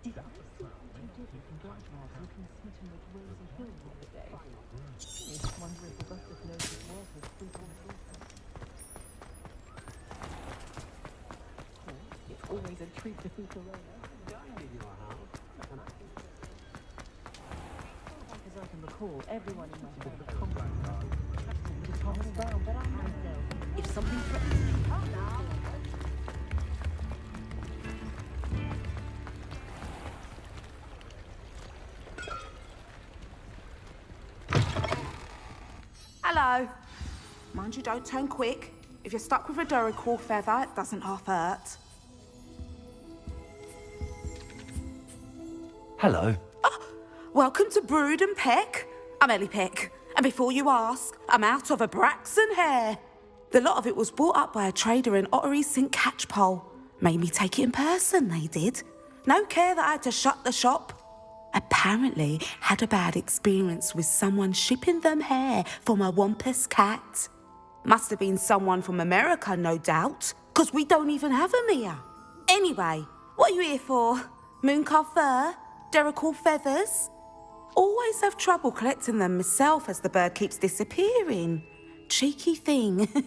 It's always a treat to see Corona. As I can recall, everyone in my family to Thomas Brown, but I'm myself. If something threatens me, Hello. Mind you, don't turn quick. If you're stuck with a Duracell feather, it doesn't half hurt. Hello. Oh, welcome to Brood and Peck. I'm Ellie Peck. And before you ask, I'm out of a Braxton hair. The lot of it was bought up by a trader in Ottery St. Catchpole. Made me take it in person, they did. No care that I had to shut the shop. Apparently had a bad experience with someone shipping them hair for my Wampus cat. Must have been someone from America, no doubt, because we don't even have them here. Anyway, what are you here for? Mooncar fur? Duracell feathers? Always have trouble collecting them myself as the bird keeps disappearing. Cheeky thing.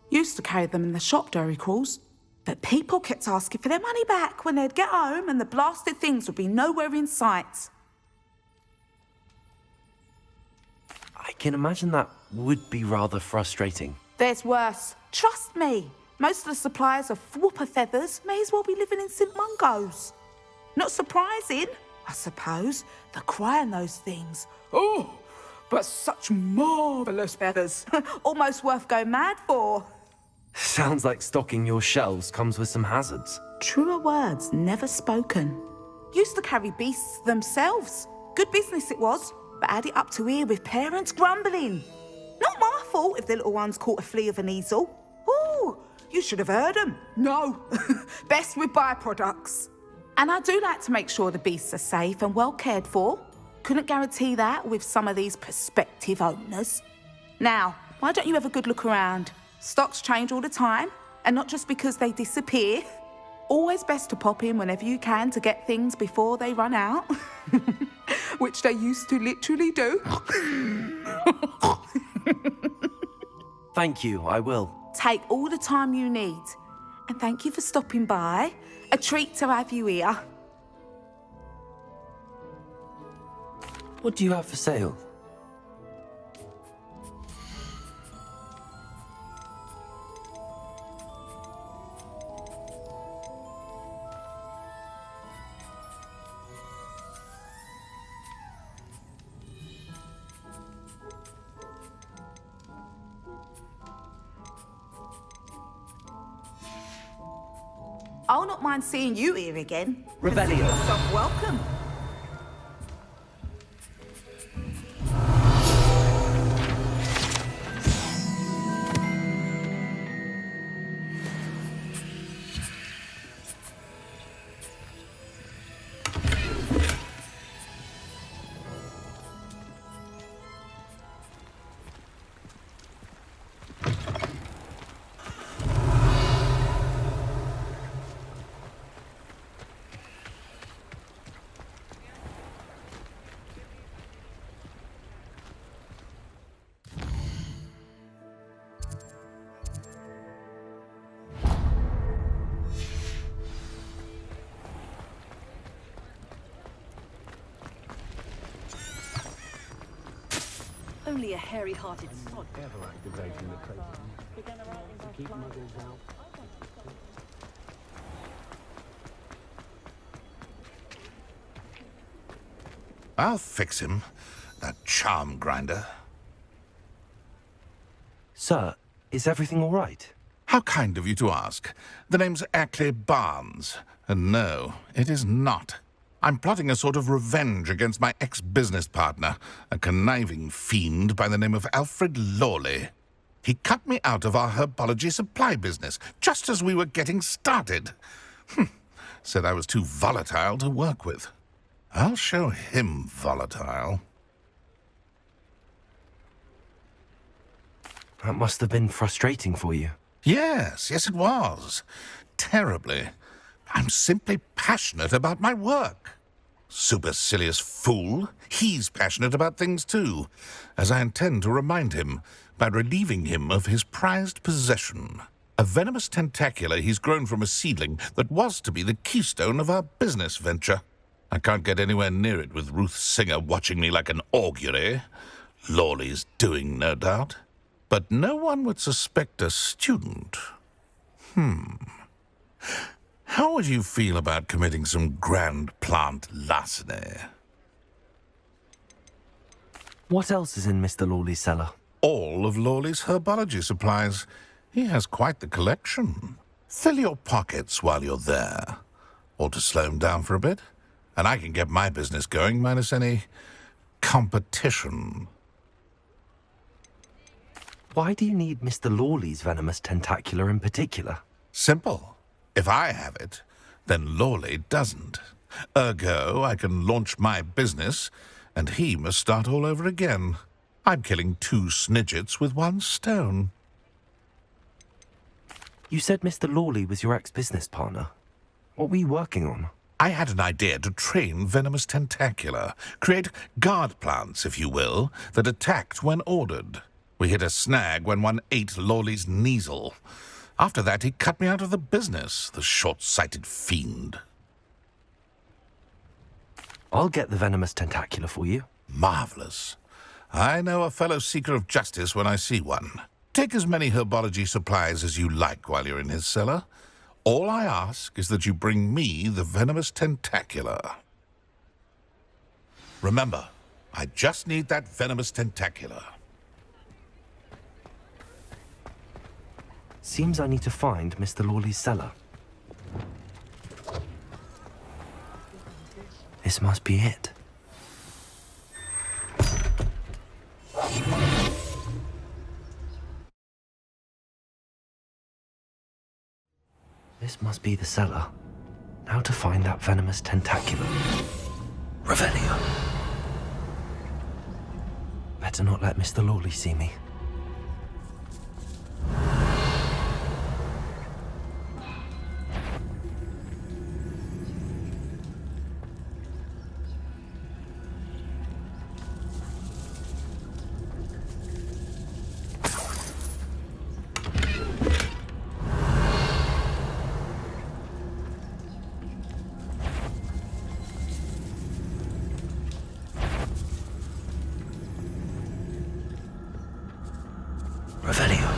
Used to carry them in the shop, Duracalls. But people kept asking for their money back when they'd get home and the blasted things would be nowhere in sight. I can imagine that would be rather frustrating. There's worse. Trust me. Most of the suppliers of whooper feathers may as well be living in St. Mungo's. Not surprising, I suppose, the cry on those things. Oh, but such marvellous feathers. Almost worth going mad for. Sounds like stocking your shelves comes with some hazards. Truer words never spoken. Used to carry beasts themselves. Good business it was, but add it up to here with parents grumbling. Not my fault if the little ones caught a flea of an easel. Ooh, you should have heard them. No, best with byproducts. And I do like to make sure the beasts are safe and well cared for. Couldn't guarantee that with some of these prospective owners. Now, why don't you have a good look around? Stocks change all the time, and not just because they disappear. Always best to pop in whenever you can to get things before they run out. Which they used to literally do. Thank you, I will. Take all the time you need. And thank you for stopping by. A treat to have you here. What do you have for sale? I'll not mind seeing you here again. Revelio. Consider yourself welcome. only a hairy-hearted sod. Ever activating the crate to keep muggles out. I'll fix him, that charm grinder. Sir, is everything all right? How kind of you to ask. The name's Ackley Barnes, and no, it is not. I'm plotting a sort of revenge against my ex-business partner, a conniving fiend by the name of Alfred Lawley. He cut me out of our herbology supply business, just as we were getting started. Said I was too volatile to work with. I'll show him volatile. That must have been frustrating for you. Yes, it was. Terribly. I'm simply passionate about my work. supercilious fool. He's passionate about things too, as I intend to remind him by relieving him of his prized possession. A venomous tentacula he's grown from a seedling that was to be the keystone of our business venture. I can't get anywhere near it with Ruth Singer watching me like an augury. Lawley's doing, no doubt. But no one would suspect a student. How would you feel about committing some grand plant larceny? What else is in Mr. Lawley's cellar? All of Lawley's herbology supplies. He has quite the collection. Fill your pockets while you're there. Or to slow him down for a bit. And I can get my business going minus any competition. Why do you need Mr. Lawley's venomous tentacula in particular? Simple. If I have it, then Lawley doesn't. Ergo, I can launch my business, and he must start all over again. I'm killing 2 snidgets with 1 stone. You said Mr. Lawley was your ex-business partner. What were you working on? I had an idea to train venomous tentacula, create guard plants, if you will, that attacked when ordered. We hit a snag when one ate Lawley's Kneasel. After that, he cut me out of the business, the short-sighted fiend. I'll get the venomous tentacula for you. Marvelous. I know a fellow seeker of justice when I see one. Take as many herbology supplies as you like while you're in his cellar. All I ask is that you bring me the venomous tentacula. Remember, I just need that venomous tentacula. Seems I need to find Mr. Lawley's cellar. This must be it. This must be the cellar. Now to find that venomous tentacula. Revelio. Better not let Mr. Lawley see me. Revelio.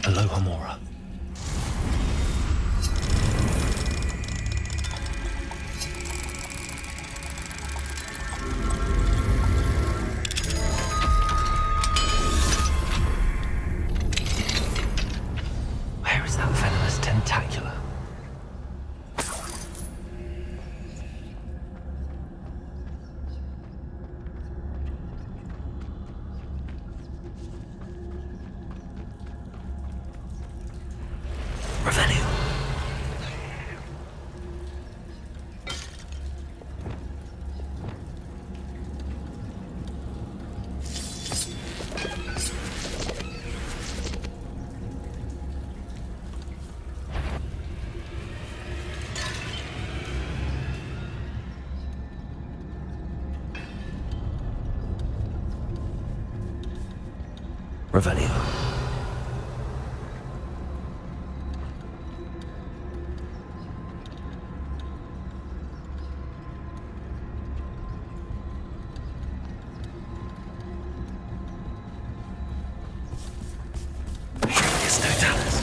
Aloha Mora. Where is that venomous tentacula? Revelio. Revelio. It's no Dallas.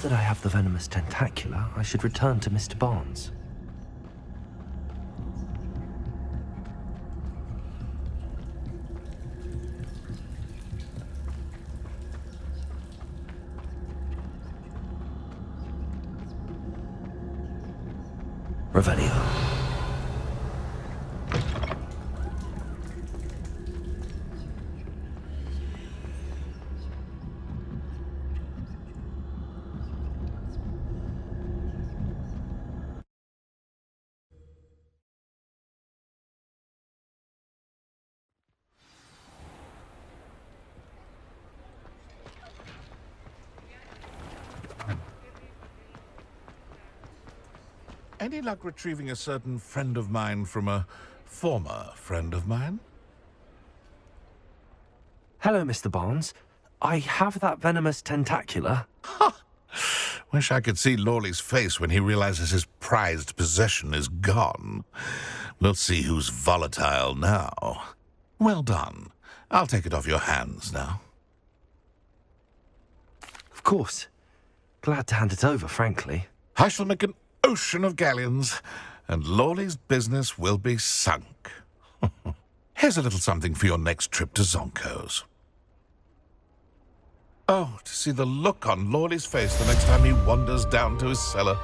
that I have the venomous tentacula, I should return to Mr. Barnes. Revelio. Any luck retrieving a certain friend of mine from a former friend of mine? Hello, Mr. Barnes. I have that venomous tentacula. Wish I could see Lawley's face when he realizes his prized possession is gone. We'll see who's volatile now. Well done. I'll take it off your hands now. Of course. Glad to hand it over, frankly. I shall make an ocean of galleons, and Lawley's business will be sunk. Here's a little something for your next trip to Zonko's. Oh, to see the look on Lawley's face the next time he wanders down to his cellar.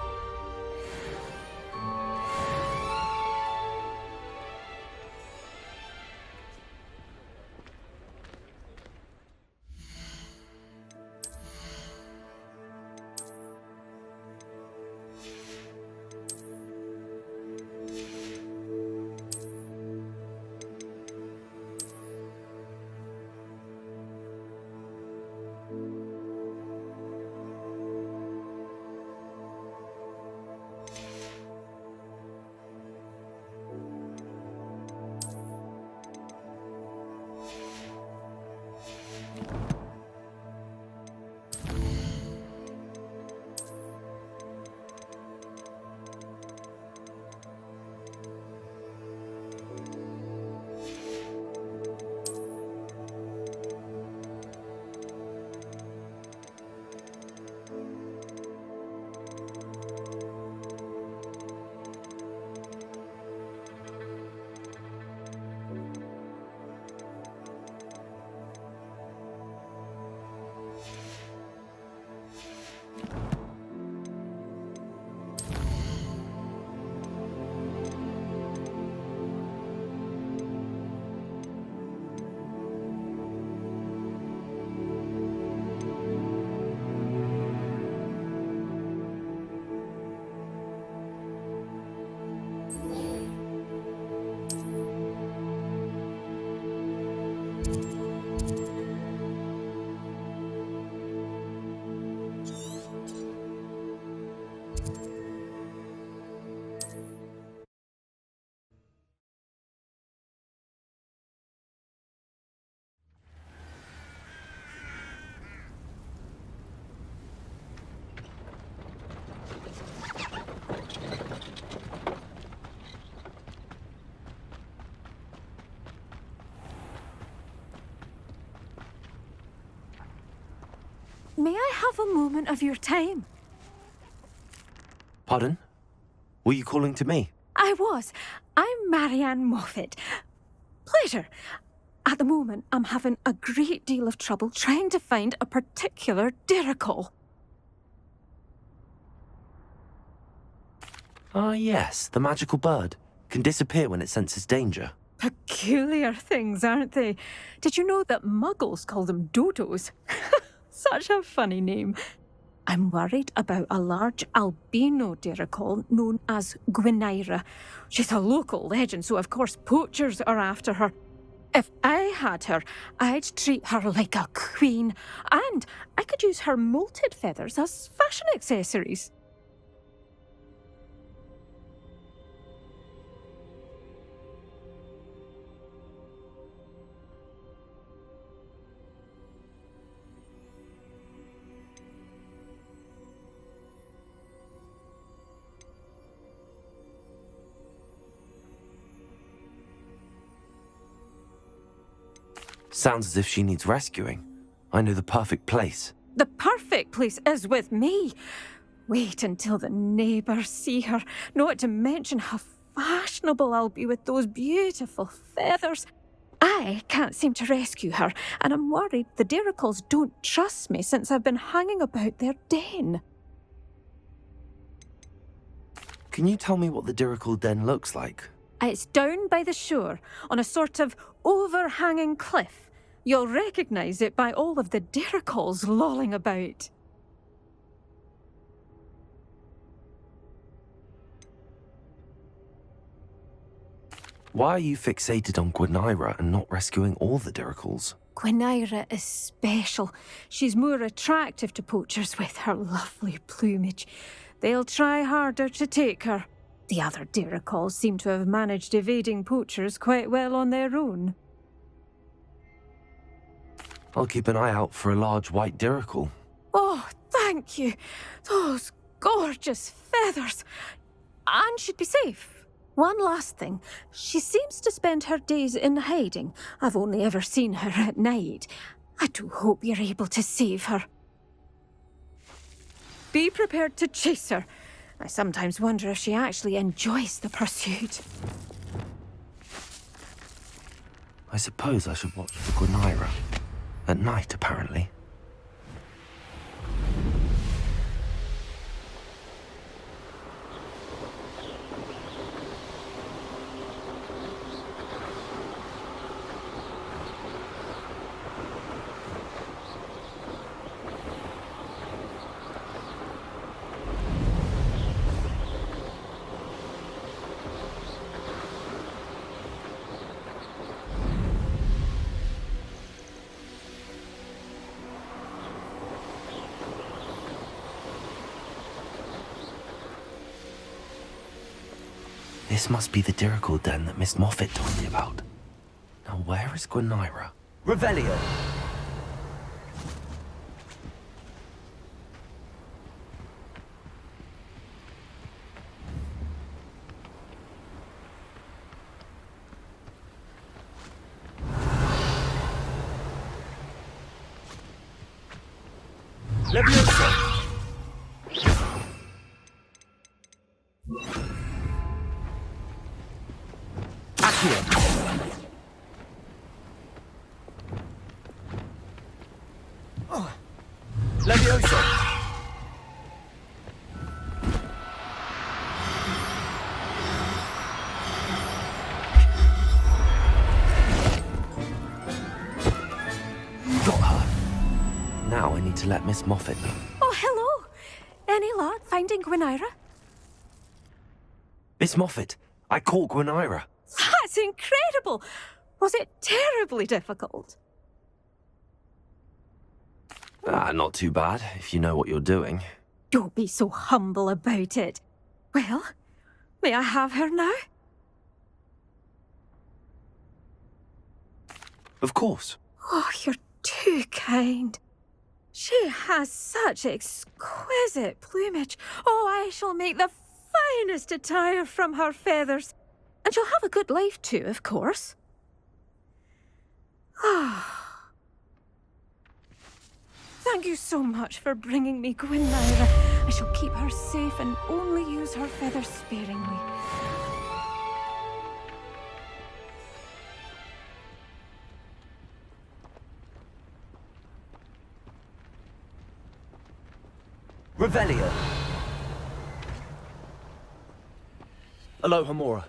May I have a moment of your time? Pardon? Were you calling to me? I was. I'm Marianne Moffat. Pleasure. At the moment, I'm having a great deal of trouble trying to find a particular derricle. Ah, yes, the magical bird. Can disappear when it senses danger. Peculiar things, aren't they? Did you know that muggles call them dodos? Such a funny name. I'm worried about a large albino derricle known as Gwynaira. She's a local legend, so of course poachers are after her. If I had her, I'd treat her like a queen, and I could use her molted feathers as fashion accessories. Sounds as if she needs rescuing. I know the perfect place. The perfect place is with me. Wait until the neighbours see her, not to mention how fashionable I'll be with those beautiful feathers. I can't seem to rescue her, and I'm worried the Diricles don't trust me since I've been hanging about their den. Can you tell me what the Dirical Den looks like? It's down by the shore, on a sort of overhanging cliff. You'll recognise it by all of the Diricles lolling about. Why are you fixated on Gwynaira and not rescuing all the Diricles? Gwynaira is special. She's more attractive to poachers with her lovely plumage. They'll try harder to take her. The other Diricles seem to have managed evading poachers quite well on their own. I'll keep an eye out for a large white Dirical. Oh, thank you. Those gorgeous feathers. And she'd be safe. One last thing. She seems to spend her days in hiding. I've only ever seen her at night. I do hope you're able to save her. Be prepared to chase her. I sometimes wonder if she actually enjoys the pursuit. I suppose I should watch for Gwynaira. At night, apparently. This must be the Dirical Den that Miss Moffat told me about. Now where is Gwynaira? Revelio! Leviosa! Leviosa! Got her. Now I need to let Miss Moffat know. Oh, hello. Any luck finding Gwynaira? Miss Moffat, I caught Gwynaira. That's incredible. Was it terribly difficult? Not too bad, if you know what you're doing. Don't be so humble about it. Well, may I have her now? Of course. Oh, you're too kind. She has such exquisite plumage. Oh, I shall make the finest attire from her feathers. And she'll have a good life too, of course. Ah. Thank you so much for bringing me Gwynaira. I shall keep her safe and only use her feathers sparingly. Revelio. Aloha Mora.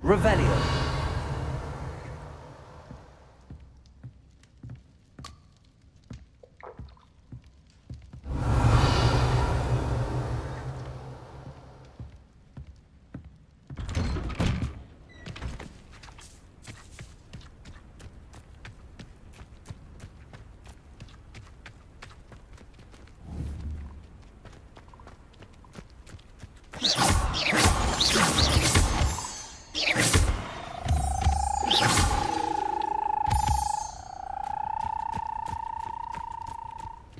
Revelio.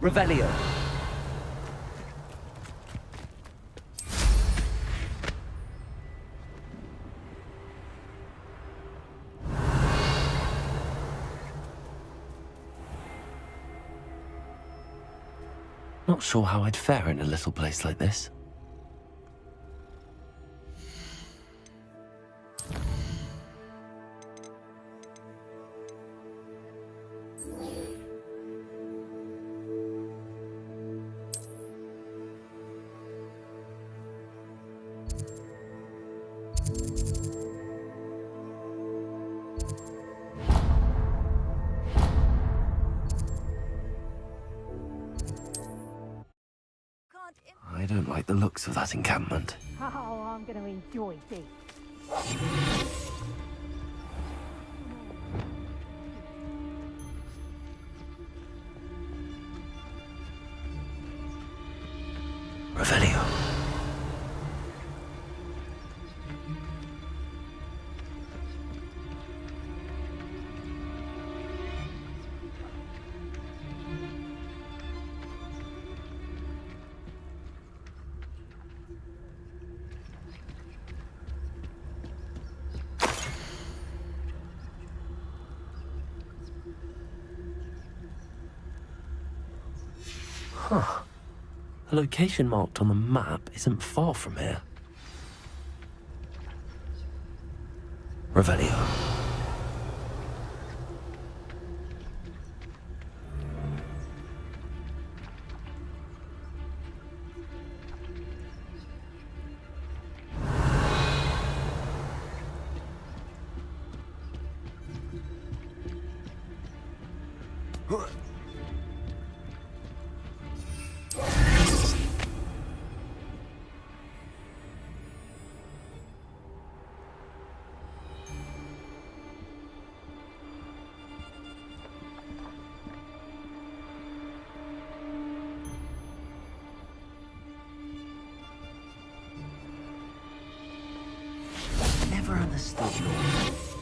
Revelio. Not sure how I'd fare in a little place like this. I don't like the looks of that encampment. Oh, I'm going to enjoy this. Revelio. Huh. The location marked on the map isn't far from here. Revelio. Never understood you.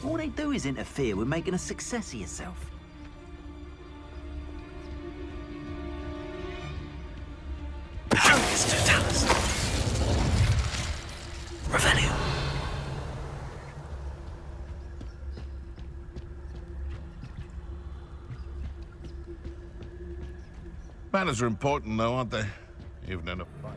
All they do is interfere with making a success of yourself. Revelio. Manners are important, though, aren't they? Even in a fight.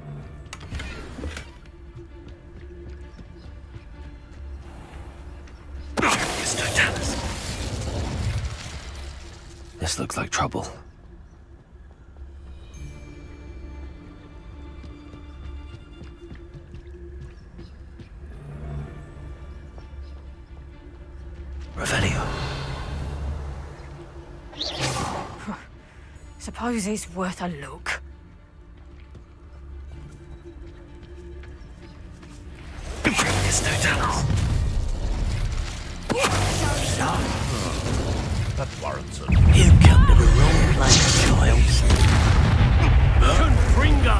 This looks like trouble. Revelio. Suppose it's worth a look. That warrants it. You come to the wrong place, child. Confringo!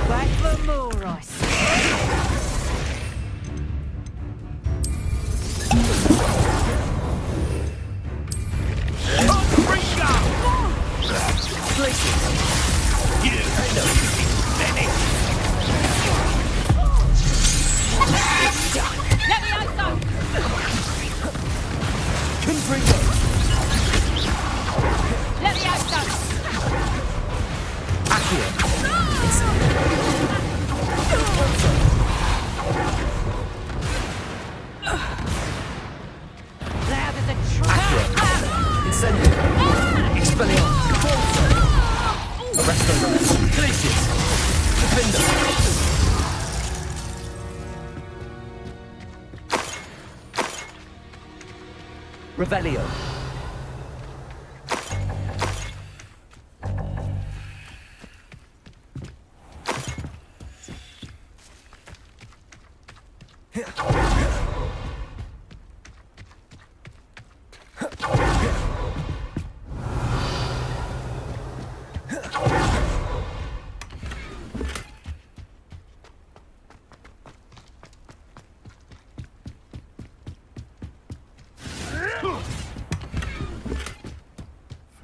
Back for more, Ross. Revelio.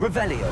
Revelio.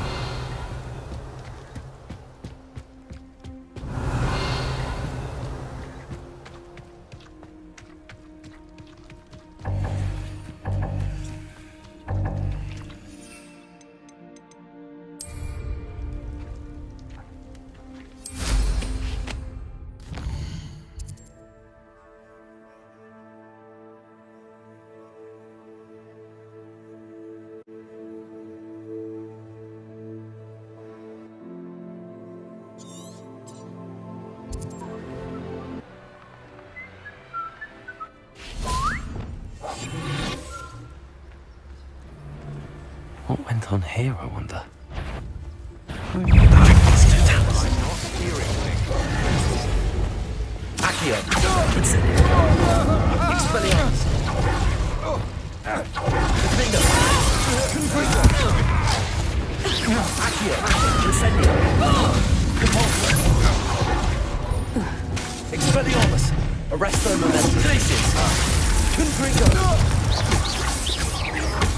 What went on here, I wonder? Accio! Expelliarmus! Defender! Accio! Incendio! Compulsor! Expelliarmus! Arresto momentum! Glacius! Confringo!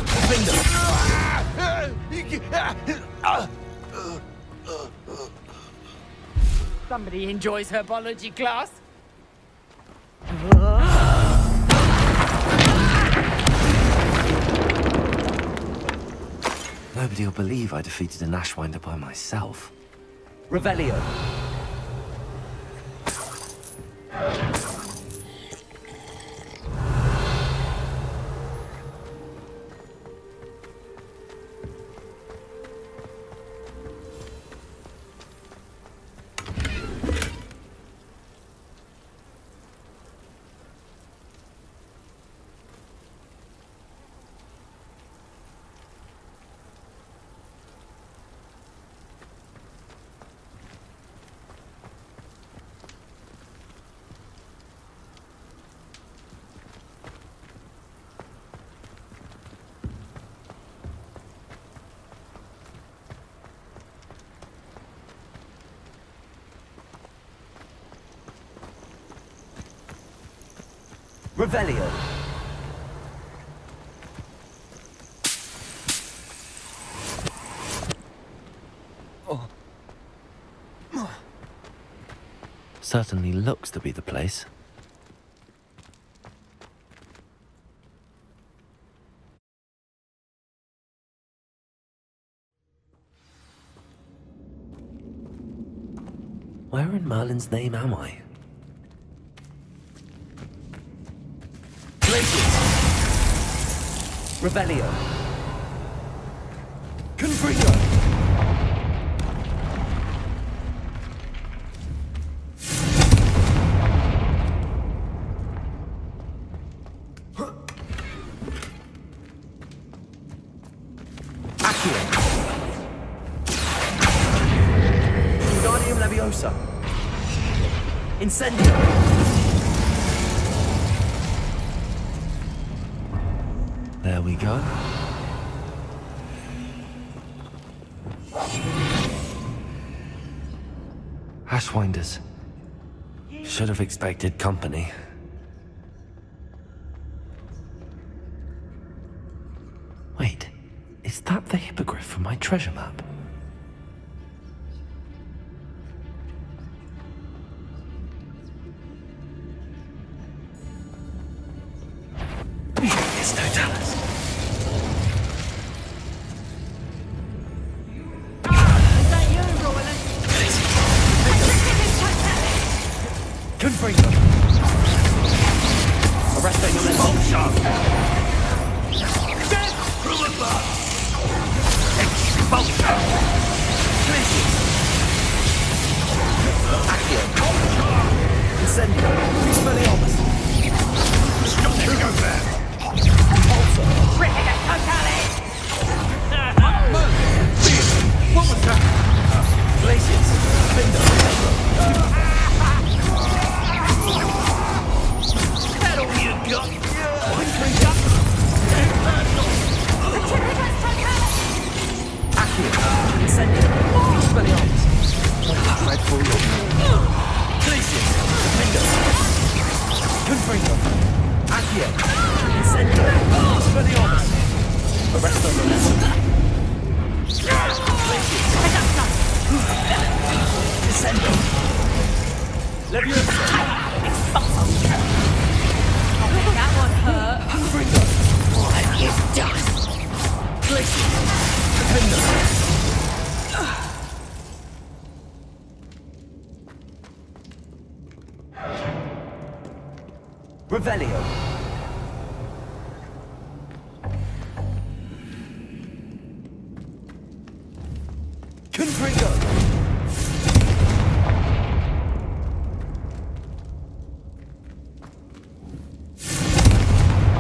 Defender! Somebody enjoys her biology class. Nobody will believe I defeated an Ashwinder by myself. Revelio. Revelio. Certainly looks to be the place. Where in Merlin's name am I? Revelio. Confringo. Accio. Wingardium Leviosa. Incendio. There we go. Ashwinders. Should have expected company. Wait, is that the hippogriff from my treasure map? It's Totalis. Confringo. Arresting the Vulture. Death from above. Expulsion. Glacius. Accio. Incendio. Expelliarmus. Don't go there. Compulsor. Cricket Totalis! What was that? Glacius. Defender. That all you got? Mind creature. Accio. Incendio. Expelliarmus. Dreadful look. Glacius. Defender. Confringo. Accio. Incendio. Expelliarmus. Arresto momentum. Revelio. Confringo.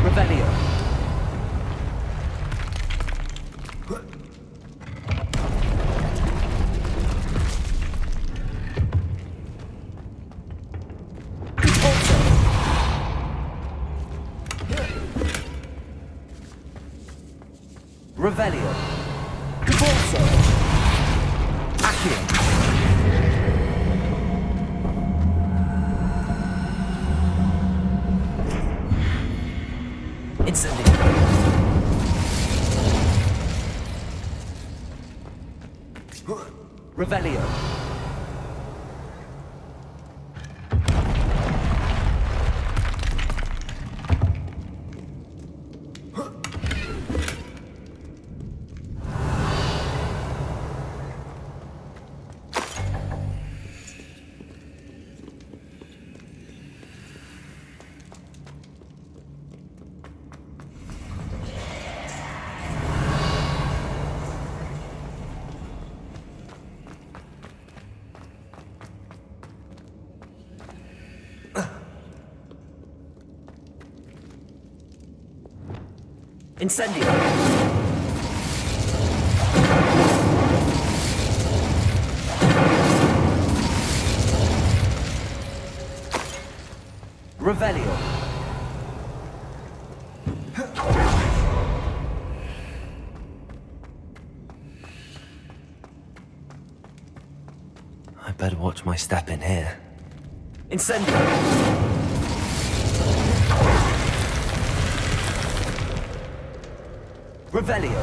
Revelio. Revelio. Caporso. Accio. Incendio. Revelio. Incendio. Revelio. I better watch my step in here. Incendio. Revelio.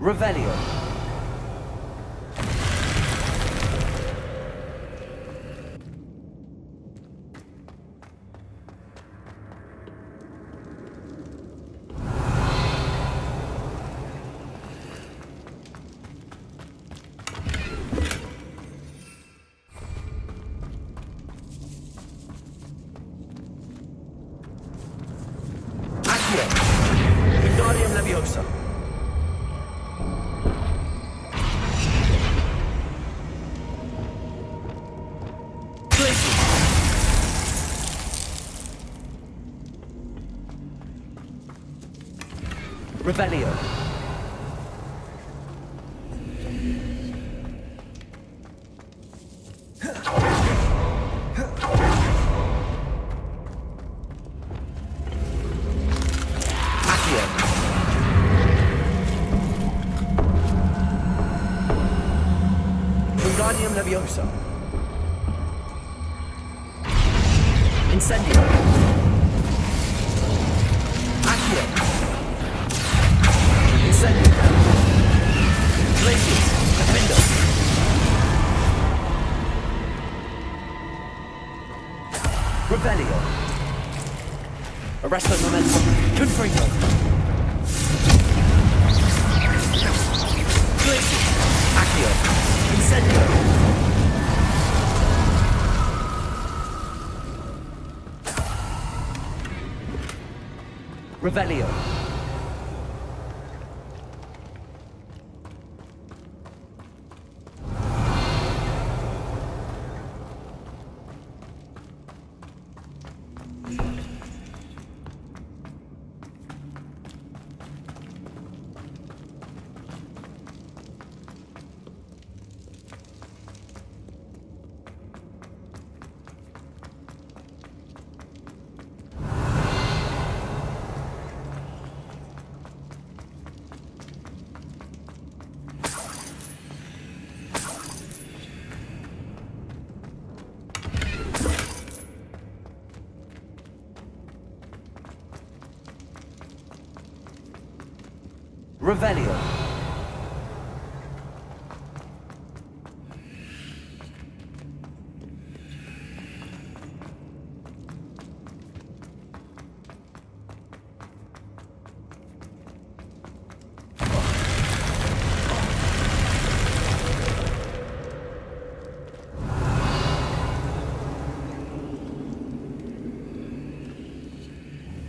Revelio. Accio. Wingardium Leviosa. Revelio. Accio. Wingardium Leviosa. Incendio. Accio. Incendio. Glacius. Defendo. Revelio. Arresto momentum. Confringo. Glacius. Accio. Incendio. Revelio. Revelio.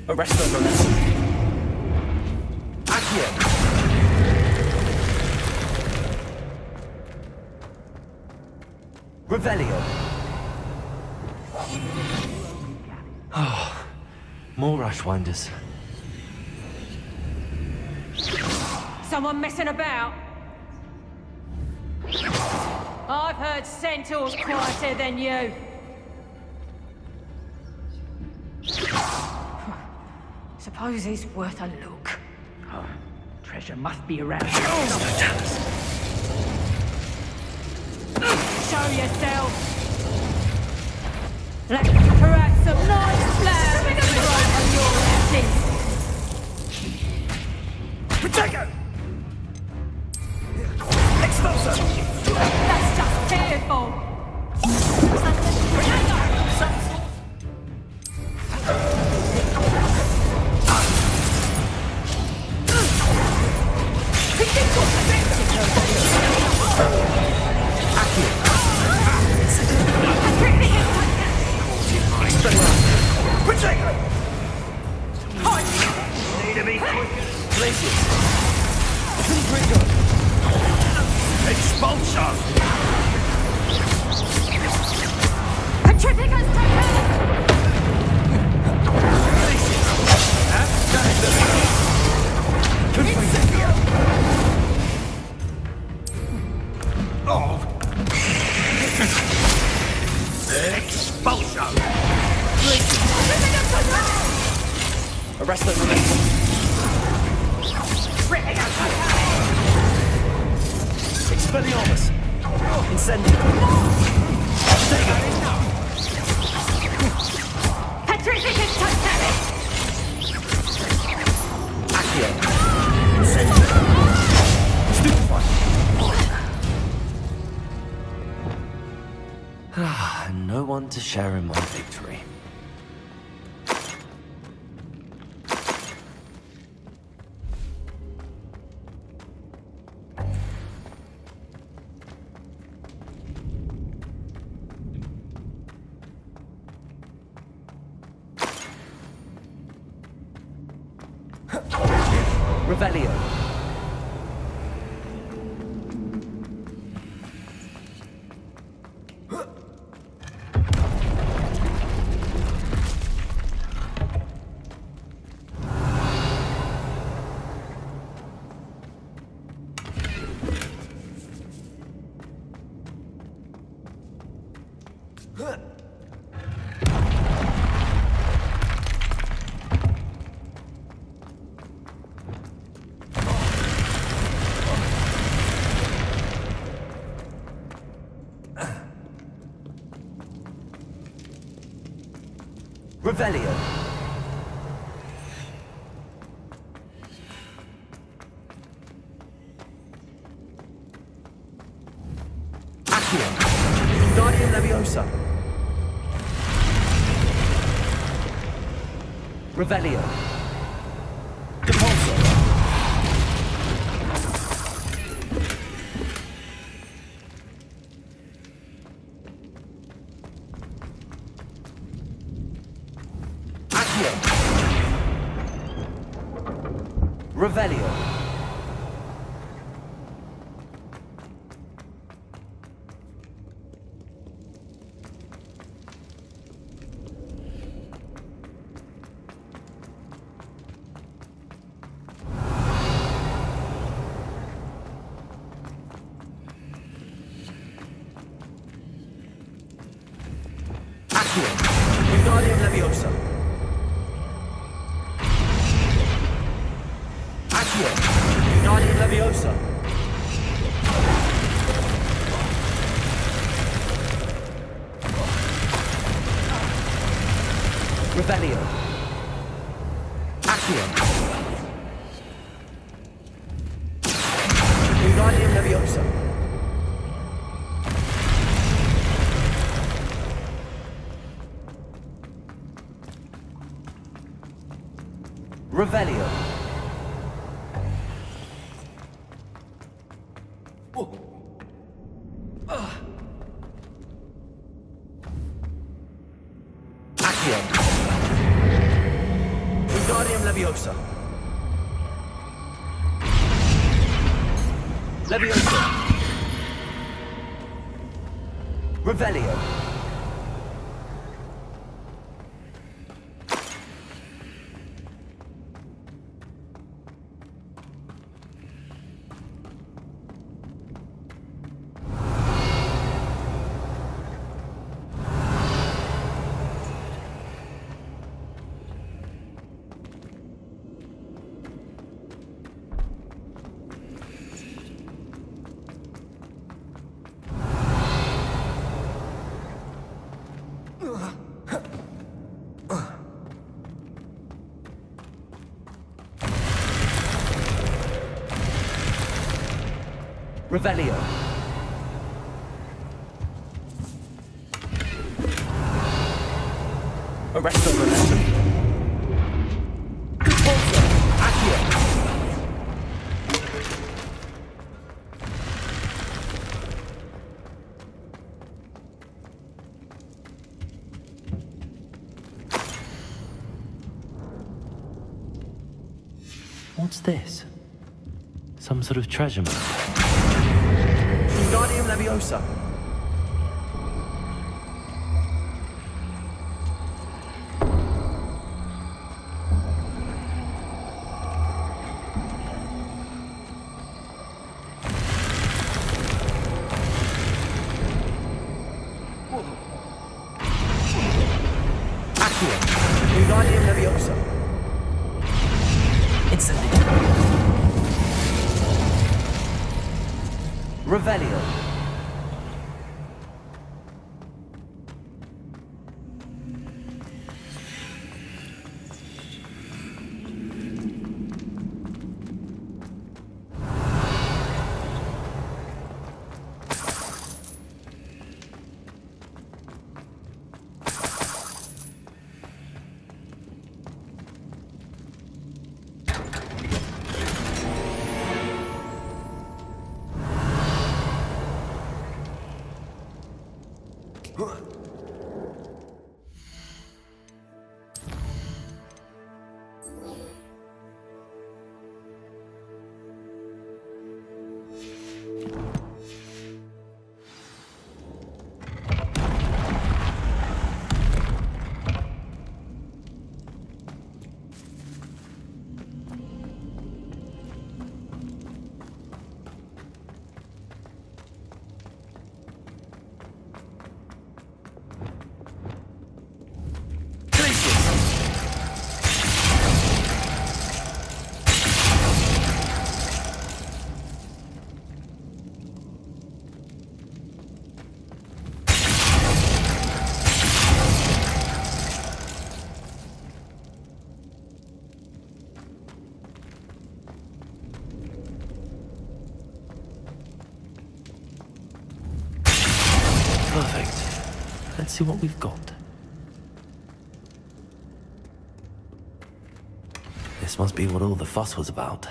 Arresto Lorenzo. Accio. Revelio. Oh, more rushwinders. Someone messing about? I've heard centaurs quieter than you. Suppose he's worth a look. Oh, treasure must be around. Show yourself. Let's perhaps some nice flowers right on your ashes. Protego! Expulso! That's just fearful. Protego! Need to be quick. Places. Expulso! Petrificus totalus! Expulso! Arresto Lorenzo. Expelliarmus. Incendio. Petrificus totalus! Accio. Incendio. Stupefy. No one to share in my victory. Revelio. Revelio. Accio. Guardian Leviosa. Revelio. Depulso. Accio. Revelio. Accio. Guardian Leviosa. Accio. Guardian Leviosa. Revelio. Accio. Revelio. Accio. Wingardium Leviosa. Leviosa. Revelio. Revelio. Arresto Momentum. Pulsar. Accio. What's this? Some sort of treasure map. Wingardium Leviosa. Accio. Wingardium Leviosa. Instantly. Revelio. Perfect. Let's see what we've got. This must be what all the fuss was about.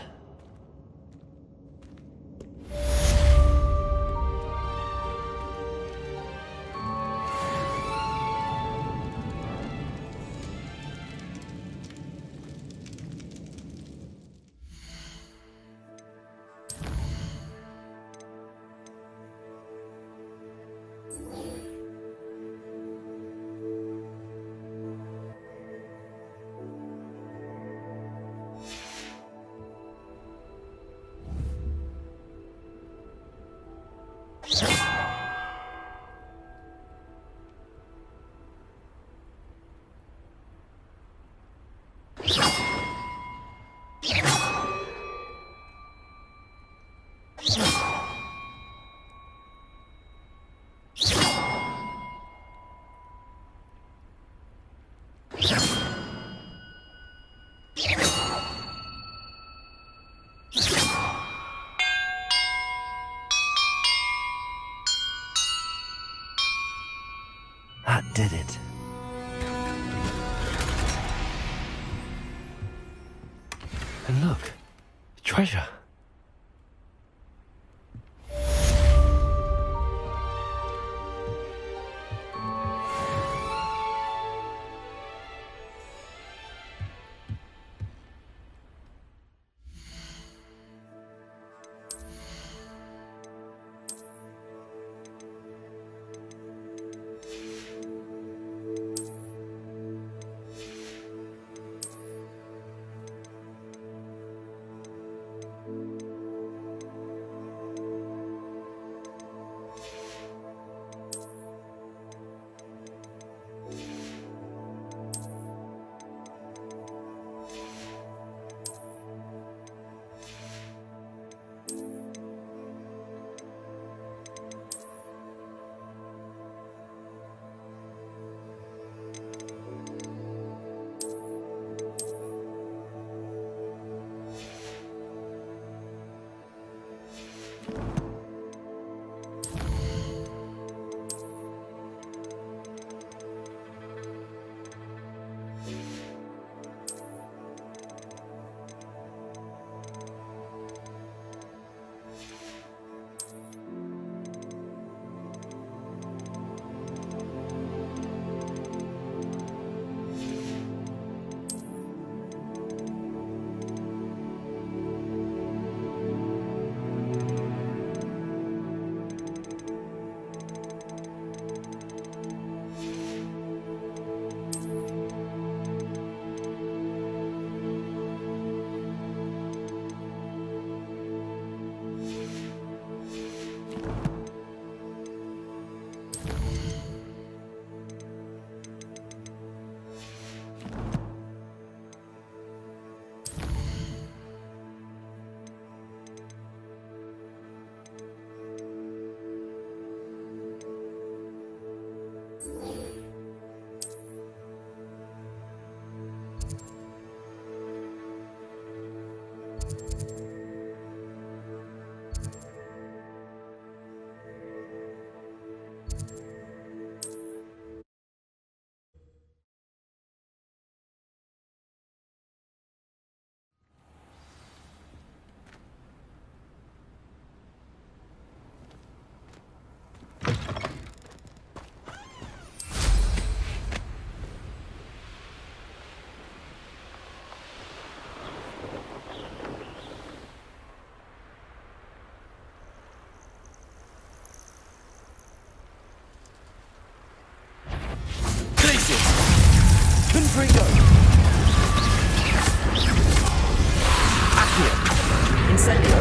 That did it. And look, treasure. Confringo! Accio! Incendio!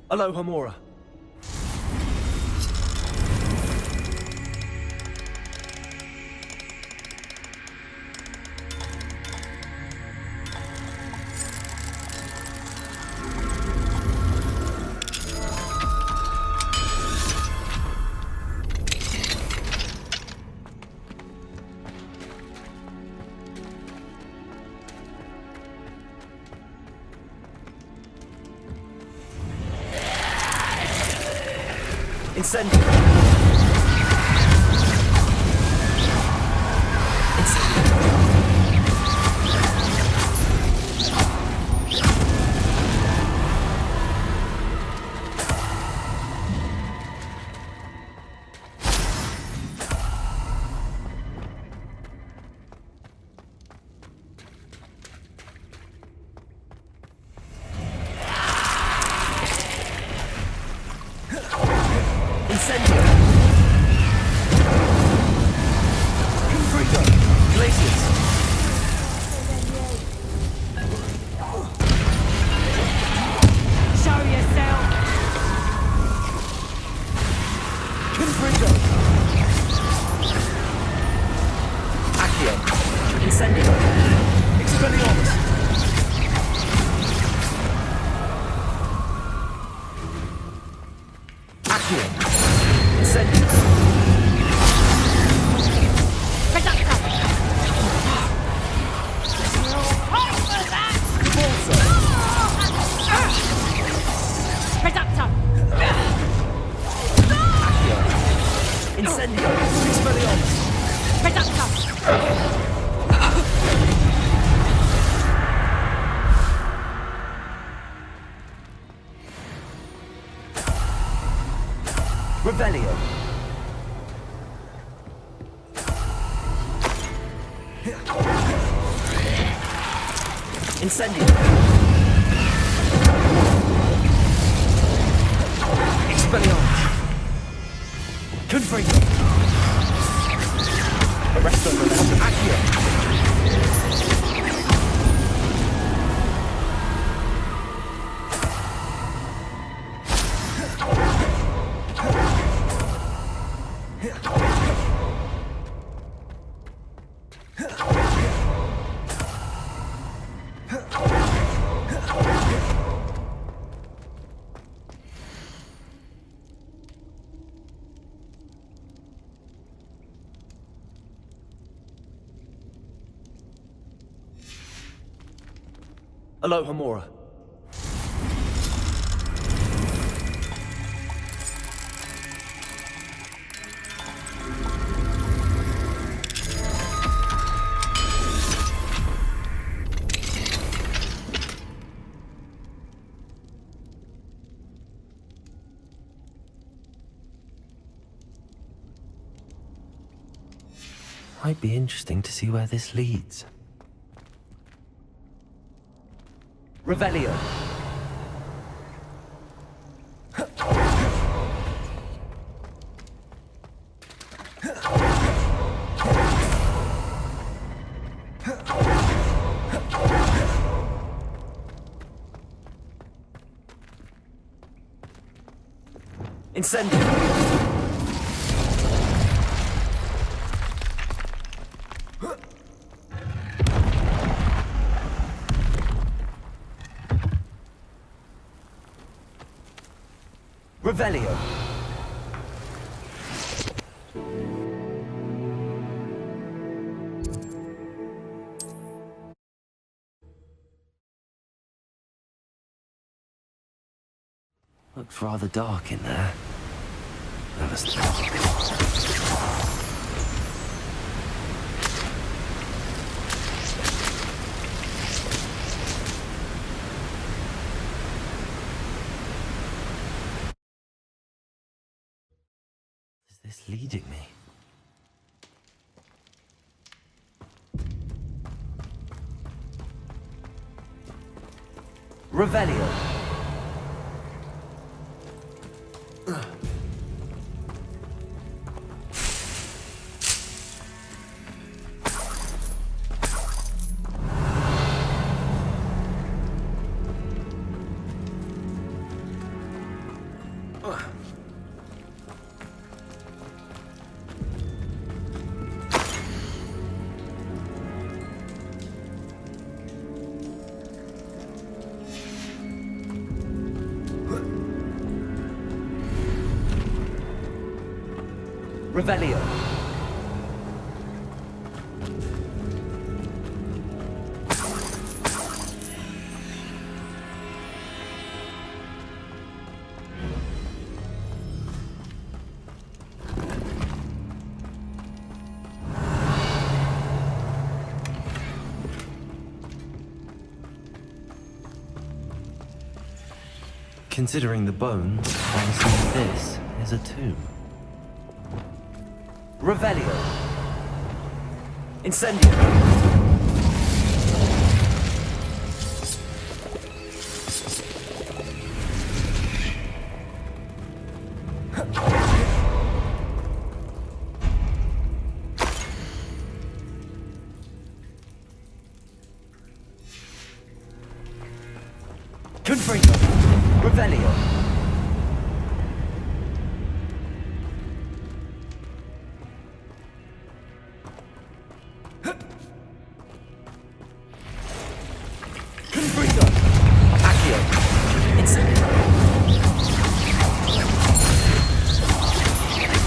Aloha Mora. Incendio! Incendio! Confringo! Glaciers! Show yourself! Confringo! Accio! Incendio! Expelliarmus! Accio! Incendio! Reducto! Incendio! Expelliarmus! Revelio! Incendio! Expelliarmus! Confringo! Arresto Rebellion! Accio! Aloha Mora. Might be interesting to see where this leads. Revelio! Incendio! Revelio! Looks rather dark in there. Nervous. Is this leading me? Revelio! Revelio! Considering the bones, I assume this is a tomb. Revelio! Incendio! Confringo! Revelio! Confringo! Accio! Incendio!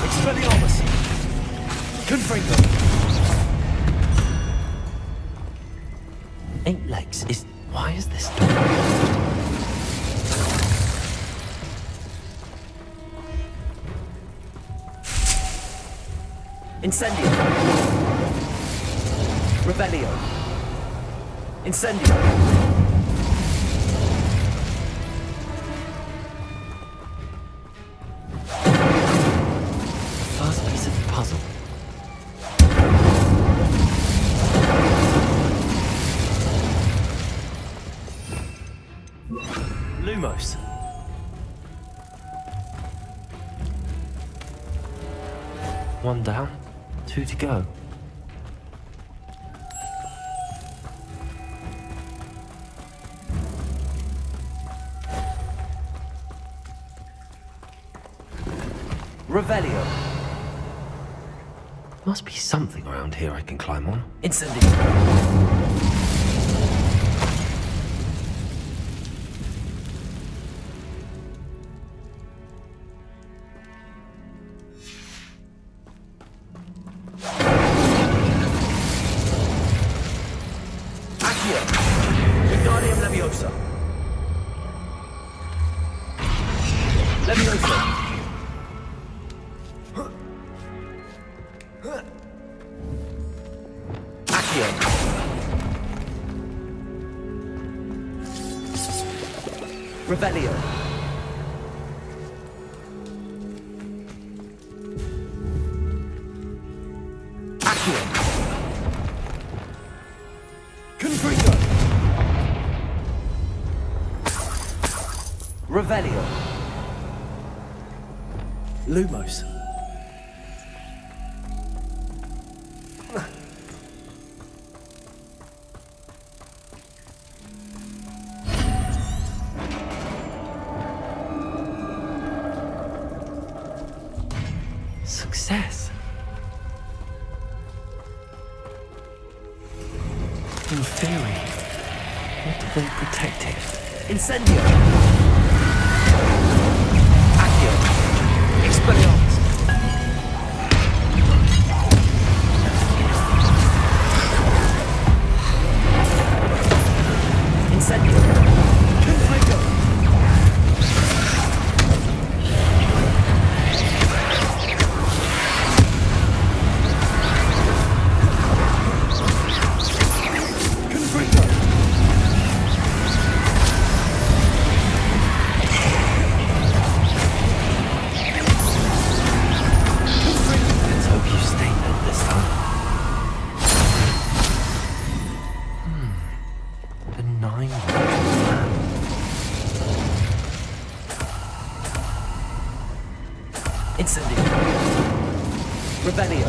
Expelliarmus! Confringo! 8 legs is... Why is this door? Incendio. Revelio. Incendio. First piece of the puzzle. Lumos. One down, 2 to go. Revelio. Must be something around here I can climb on. Incendio. Revelio. Accio. Confringo. Revelio. Lumos. Success. In theory, what do they protect here? Incendio! Accio! Expelliarmus! Incendio! Confringo! Incendio. Revelio.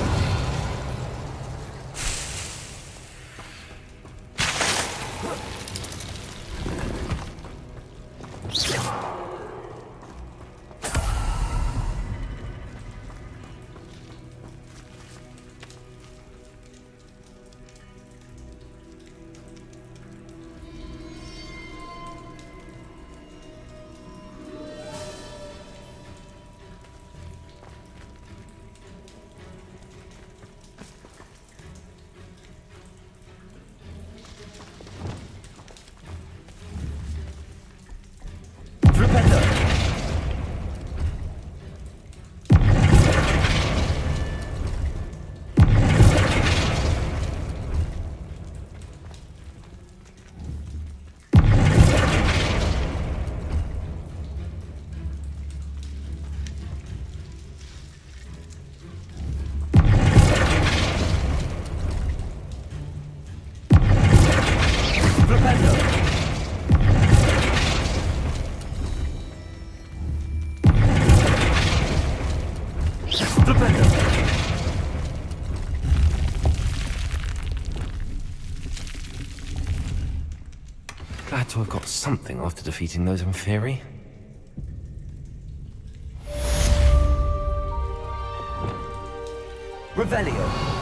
Glad to have got something after defeating those Inferi. Revelio.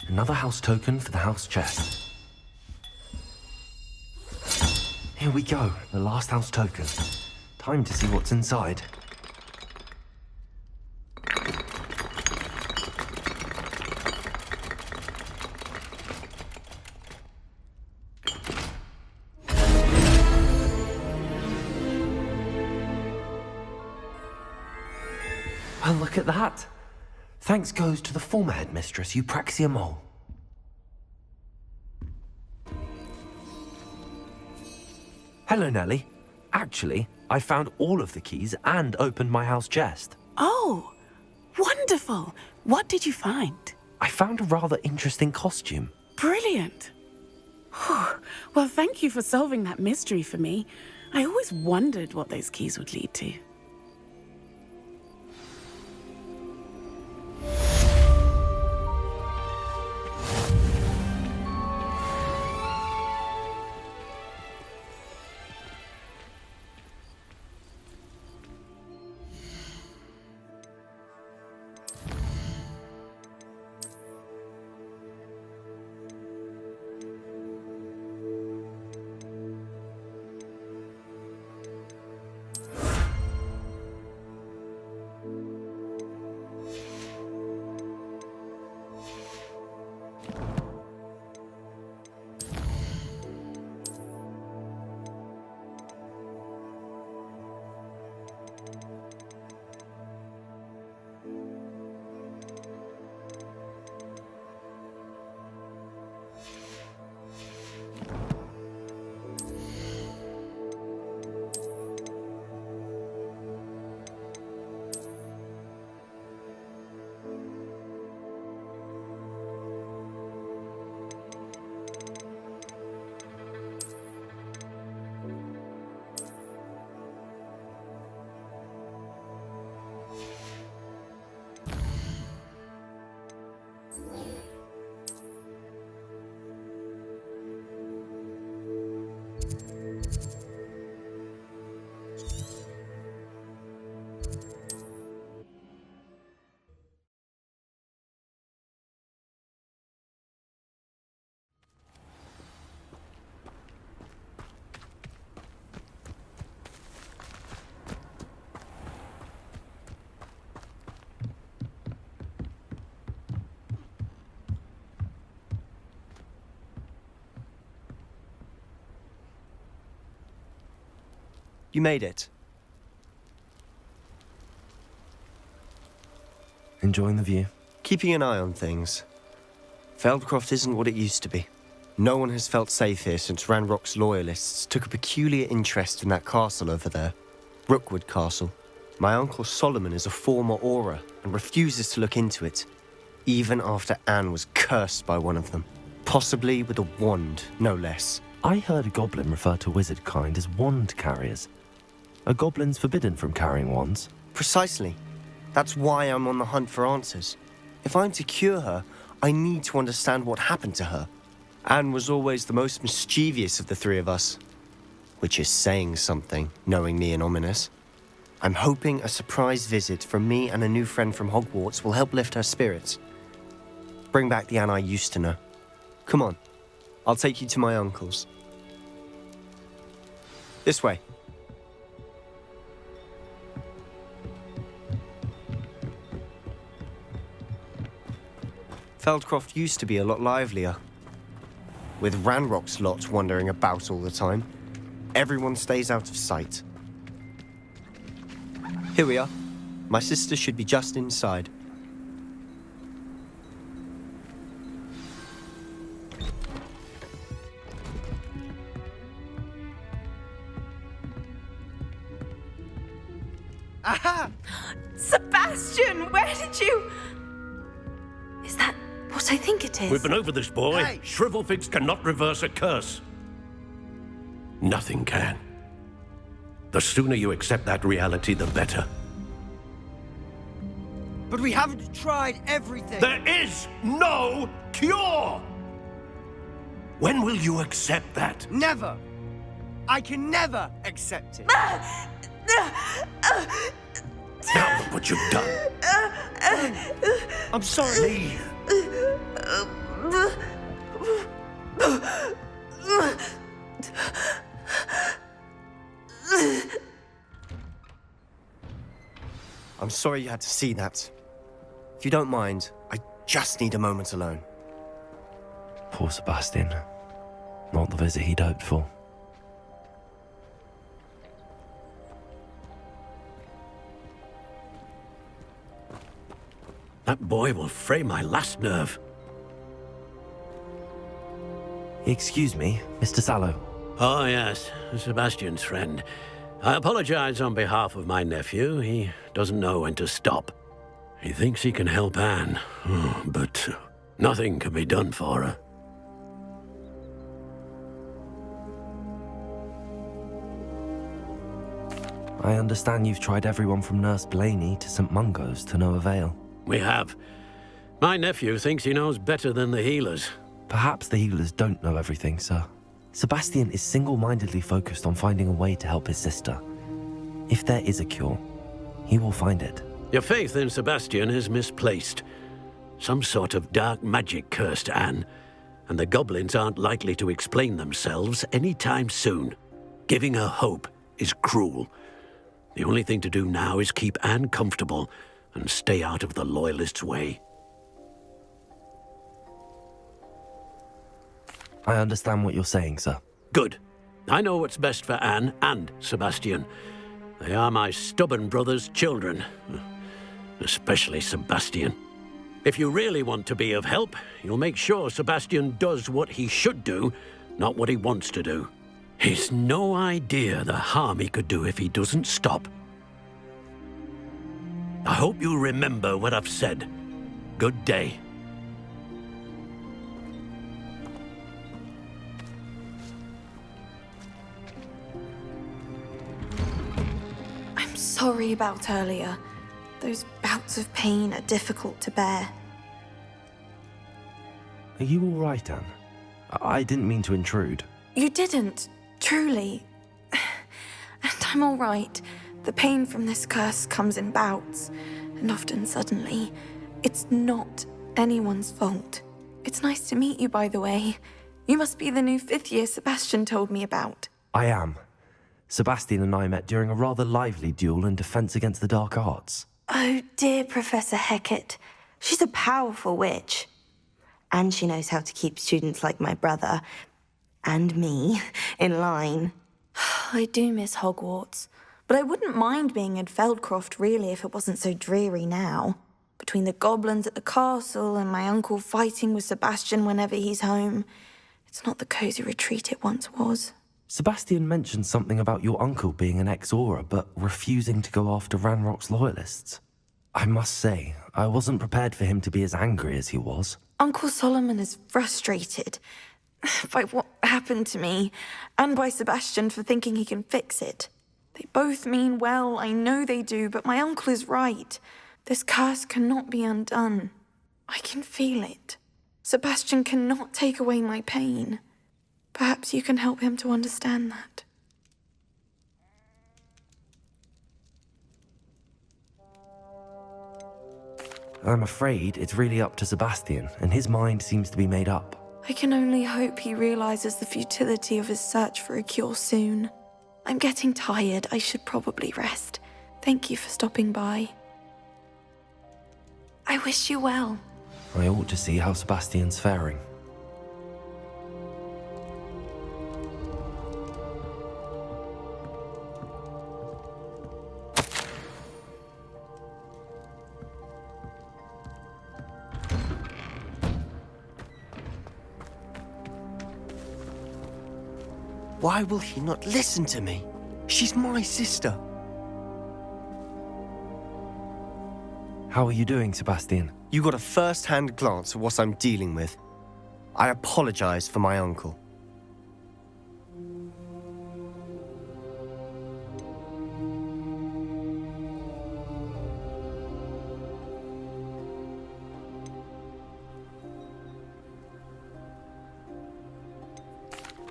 Another house token for the house chest. Here we go, the last house token. Time to see what's inside. Well, look at that. Thanks goes to the former headmistress, Eupraxia Mole. Hello, Nellie. Actually, I found all of the keys and opened my house chest. Oh, wonderful. What did you find? I found a rather interesting costume. Brilliant. Well, thank you for solving that mystery for me. I always wondered what those keys would lead to. You made it. Enjoying the view? Keeping an eye on things. Feldcroft isn't what it used to be. No one has felt safe here since Ranrock's loyalists took a peculiar interest in that castle over there. Rookwood Castle. My uncle Solomon is a former Auror and refuses to look into it, even after Anne was cursed by one of them. Possibly with a wand, no less. I heard a goblin refer to wizard kind as wand carriers. Are goblins forbidden from carrying wands? Precisely. That's why I'm on the hunt for answers. If I'm to cure her, I need to understand what happened to her. Anne was always the most mischievous of the three of us. Which is saying something, knowing me and Ominous. I'm hoping a surprise visit from me and a new friend from Hogwarts will help lift her spirits. Bring back the Anne I used to know. Come on, I'll take you to my uncle's. This way. Feldcroft used to be a lot livelier. With Ranrock's lot wandering about all the time, everyone stays out of sight. Here we are. My sister should be just inside. Aha! Sebastian, where did you... Is that what I think it is? We've been over this, boy. Hey. Shrivelfigs cannot reverse a curse. Nothing can. The sooner you accept that reality, the better. But we haven't tried everything. There is no cure! When will you accept that? Never. I can never accept it. Now look what you've done. I'm sorry. Leave. I'm sorry you had to see that. If you don't mind, I just need a moment alone. Poor Sebastian. Not the visit he'd hoped for. That boy will fray my last nerve. Excuse me, Mr. Sallow. Oh, yes, Sebastian's friend. I apologize on behalf of my nephew. He doesn't know when to stop. He thinks he can help Anne, but nothing can be done for her. I understand you've tried everyone from Nurse Blaney to St. Mungo's to no avail. We have. My nephew thinks he knows better than the healers. Perhaps the healers don't know everything, sir. Sebastian is single-mindedly focused on finding a way to help his sister. If there is a cure, he will find it. Your faith in Sebastian is misplaced. Some sort of dark magic cursed Anne, and the goblins aren't likely to explain themselves anytime soon. Giving her hope is cruel. The only thing to do now is keep Anne comfortable and stay out of the Loyalists' way. I understand what you're saying, sir. Good. I know what's best for Anne and Sebastian. They are my stubborn brother's children. Especially Sebastian. If you really want to be of help, you'll make sure Sebastian does what he should do, not what he wants to do. He's no idea the harm he could do if he doesn't stop. I hope you remember what I've said. Good day. I'm sorry about earlier. Those bouts of pain are difficult to bear. Are you all right, Anne? I didn't mean to intrude. You didn't, truly. And I'm all right. The pain from this curse comes in bouts, and often suddenly. It's not anyone's fault. It's nice to meet you, by the way. You must be the new 5th year Sebastian told me about. I am. Sebastian and I met during a rather lively duel in Defense Against the Dark Arts. Oh, dear Professor Hecat. She's a powerful witch. And she knows how to keep students like my brother, and me, in line. I do miss Hogwarts, but I wouldn't mind being in Feldcroft, really, if it wasn't so dreary now. Between the goblins at the castle and my uncle fighting with Sebastian whenever he's home, it's not the cosy retreat it once was. Sebastian mentioned something about your uncle being an ex-Auror, but refusing to go after Ranrock's loyalists. I must say, I wasn't prepared for him to be as angry as he was. Uncle Solomon is frustrated by what happened to me, and by Sebastian for thinking he can fix it. They both mean well, I know they do, but my uncle is right. This curse cannot be undone. I can feel it. Sebastian cannot take away my pain. Perhaps you can help him to understand that. I'm afraid it's really up to Sebastian, and his mind seems to be made up. I can only hope he realizes the futility of his search for a cure soon. I'm getting tired. I should probably rest. Thank you for stopping by. I wish you well. I ought to see how Sebastian's faring. Why will he not listen to me? She's my sister. How are you doing, Sebastian? You got a first-hand glance at what I'm dealing with. I apologize for my uncle.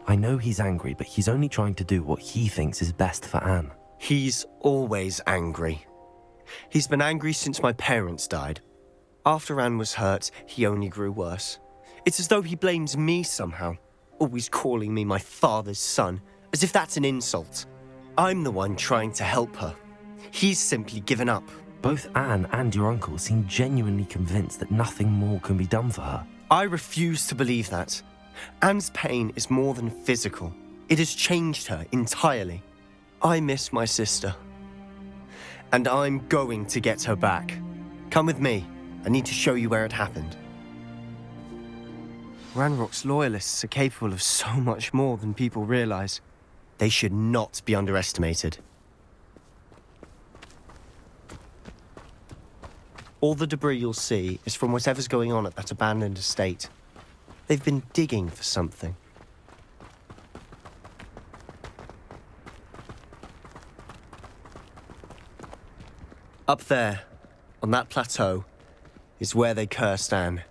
I know he's angry, but he's only trying to do what he thinks is best for Anne. He's always angry. He's been angry since my parents died. After Anne was hurt, he only grew worse. It's as though he blames me somehow, always calling me my father's son, as if that's an insult. I'm the one trying to help her. He's simply given up. Both Anne and your uncle seem genuinely convinced that nothing more can be done for her. I refuse to believe that. Anne's pain is more than physical. It has changed her entirely. I miss my sister. And I'm going to get her back. Come with me. I need to show you where it happened. Ranrock's loyalists are capable of so much more than people realize. They should not be underestimated. All the debris you'll see is from whatever's going on at that abandoned estate. They've been digging for something. Up there, on that plateau, is where they cursed Anne.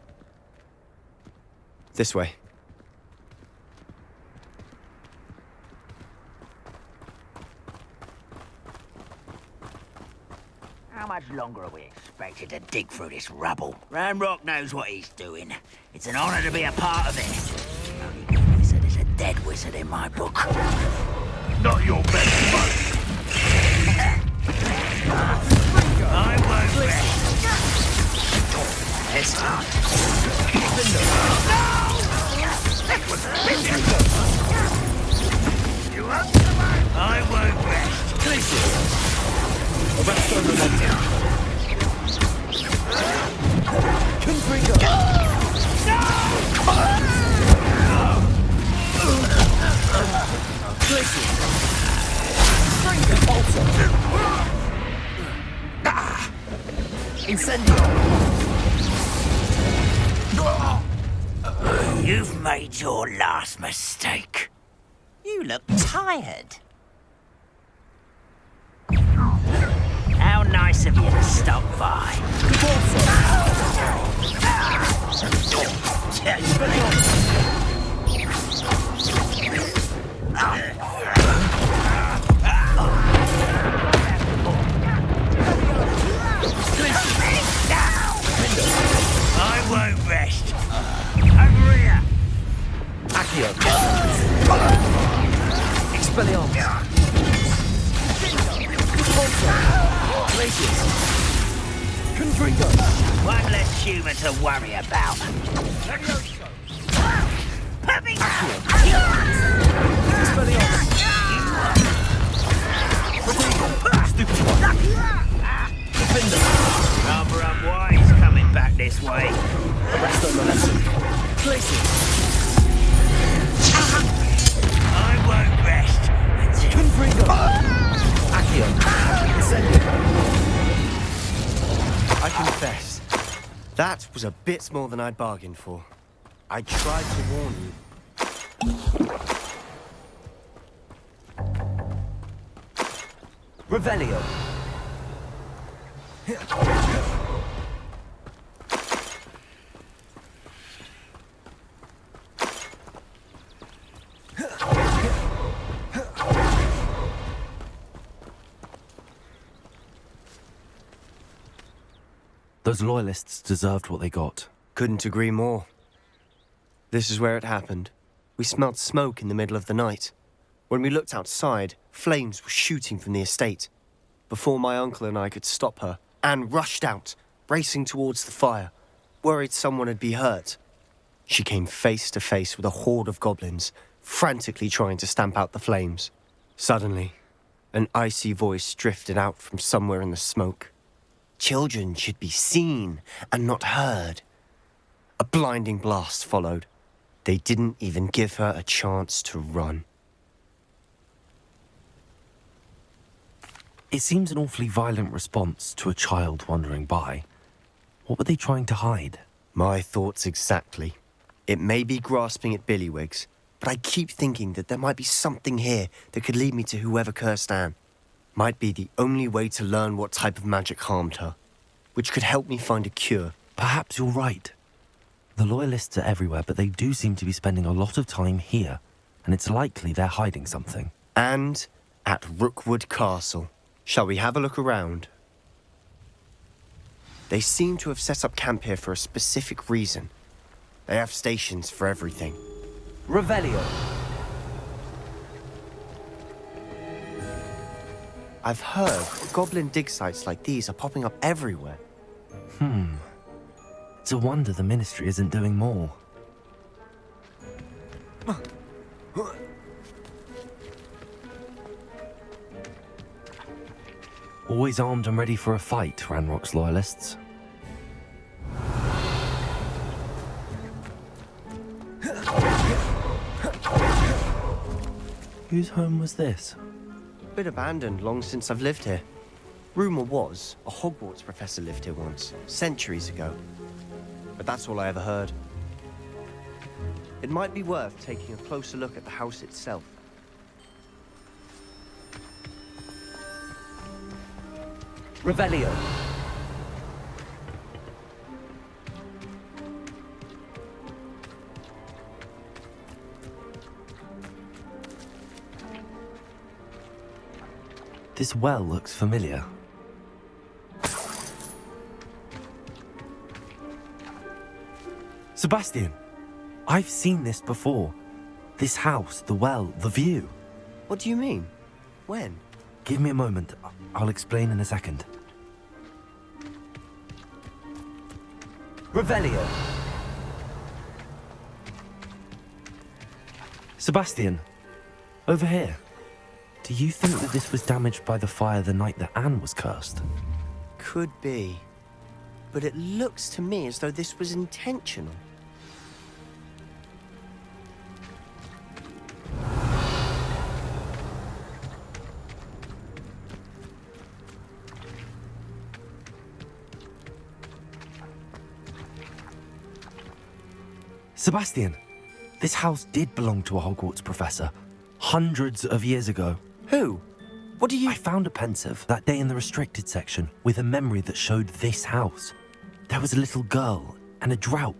This way. How much longer are we expected to dig through this rubble? Ranrock knows what he's doing. It's an honor to be a part of it. Only good wizard is a dead wizard in my book. Not your best buddy. I won't rest. This time. I won't rest. You've made your last mistake. You look tired. How nice of you to stop by. I won't rest. Over here. Accio. Expelliarmus. Confringo. One less human to worry about. Rather unwise coming back this way. I won't rest until... I confess, that was a bit more than I'd bargained for. I tried to warn you. Revelio. Those loyalists deserved what they got. Couldn't agree more. This is where it happened. We smelled smoke in the middle of the night. When we looked outside, flames were shooting from the estate. Before my uncle and I could stop her, Anne rushed out, racing towards the fire, worried someone had been hurt. She came face to face with a horde of goblins, frantically trying to stamp out the flames. Suddenly, an icy voice drifted out from somewhere in the smoke. Children should be seen and not heard. A blinding blast followed. They didn't even give her a chance to run. It seems an awfully violent response to a child wandering by. What were they trying to hide? My thoughts exactly. It may be grasping at Billywigs, but I keep thinking that there might be something here that could lead me to whoever cursed Anne. Might be the only way to learn what type of magic harmed her, which could help me find a cure. Perhaps you're right. The Loyalists are everywhere, but they do seem to be spending a lot of time here, and it's likely they're hiding something. And at Rookwood Castle. Shall we have a look around? They seem to have set up camp here for a specific reason. They have stations for everything. Revelio. I've heard goblin dig sites like these are popping up everywhere. It's a wonder the Ministry isn't doing more. Always armed and ready for a fight, Ranrock's loyalists. Whose home was this? Been abandoned long since I've lived here. Rumour was a Hogwarts professor lived here once, centuries ago. But that's all I ever heard. It might be worth taking a closer look at the house itself. Revelio. This well looks familiar. Sebastian, I've seen this before. This house, the well, the view. What do you mean? When? Give me a moment. I'll explain in a second. Revelio. Sebastian, over here. Do you think that this was damaged by the fire the night that Anne was cursed? Could be. But it looks to me as though this was intentional. Sebastian, this house did belong to a Hogwarts professor, hundreds of years ago. Who? What do you... I found a pensive that day in the restricted section with a memory that showed this house. There was a little girl and a drought.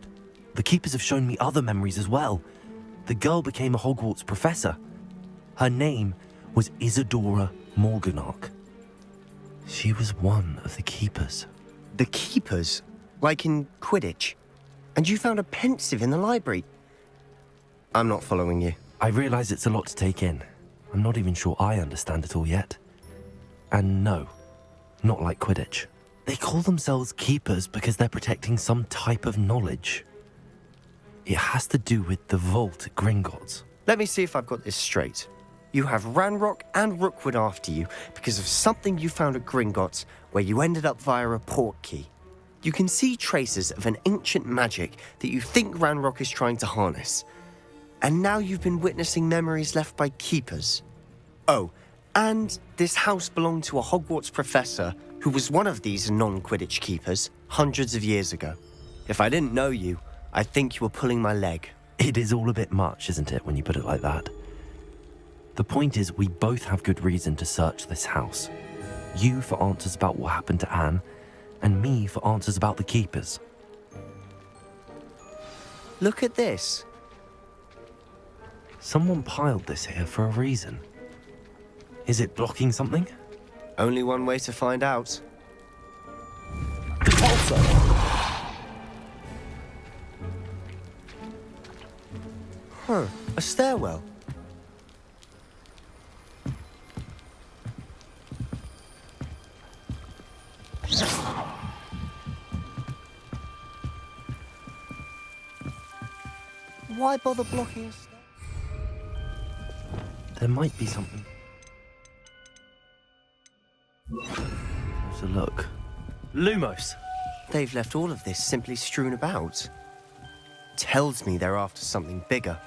The keepers have shown me other memories as well. The girl became a Hogwarts professor. Her name was Isadora Morganach. She was one of the keepers. The keepers? Like in Quidditch? And you found a pensive in the library? I'm not following you. I realise it's a lot to take in. I'm not even sure I understand it all yet. And no, not like Quidditch. They call themselves keepers because they're protecting some type of knowledge. It has to do with the vault at Gringotts. Let me see if I've got this straight. You have Ranrock and Rookwood after you because of something you found at Gringotts where you ended up via a portkey. You can see traces of an ancient magic that you think Ranrock is trying to harness. And now you've been witnessing memories left by keepers. Oh, and this house belonged to a Hogwarts professor who was one of these non-Quidditch keepers hundreds of years ago. If I didn't know you, I'd think you were pulling my leg. It is all a bit much, isn't it, when you put it like that? The point is, we both have good reason to search this house. You for answers about what happened to Anne, and me for answers about the keepers. Look at this. Someone piled this here for a reason. Is it blocking something? Only one way to find out. Huh, a stairwell. Why bother blocking a stair? There might be something. Let's a look. Lumos! They've left all of this simply strewn about. Tells me they're after something bigger.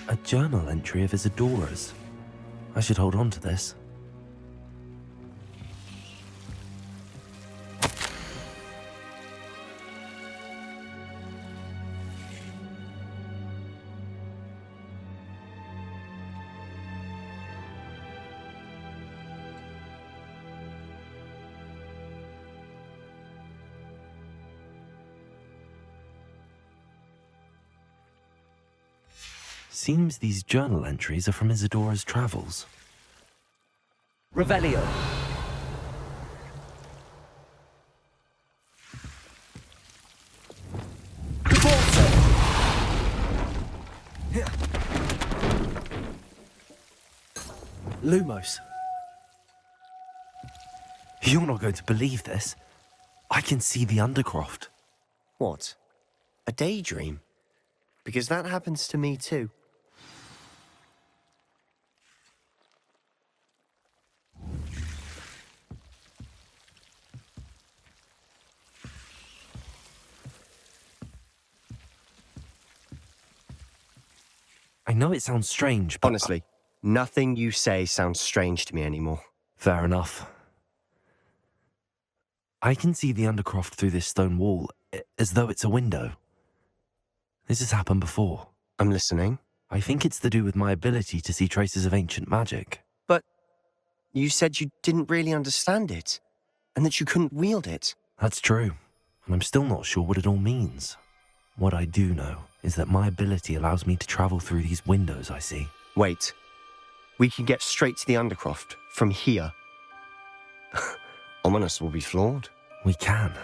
A journal entry of Isadora's. I should hold on to this. seems these journal entries are from Isadora's travels. Revelio. Lumos. You're not going to believe this. I can see the Undercroft. What? A daydream? Because that happens to me too. I know it sounds strange, but... Honestly, nothing you say sounds strange to me anymore. Fair enough. I can see the Undercroft through this stone wall, as though it's a window. This has happened before. I'm listening. I think it's to do with my ability to see traces of ancient magic. But you said you didn't really understand it, and that you couldn't wield it. That's true, and I'm still not sure what it all means. What I do know is that my ability allows me to travel through these windows I see. Wait. We can get straight to the Undercroft from here. Ominous will be floored. We can.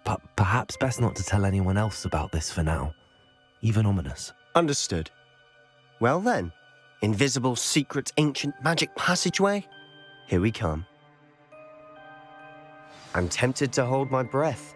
But perhaps best not to tell anyone else about this for now. Even Ominous. Understood. Well then, invisible, secret, ancient magic passageway? Here we come. I'm tempted to hold my breath.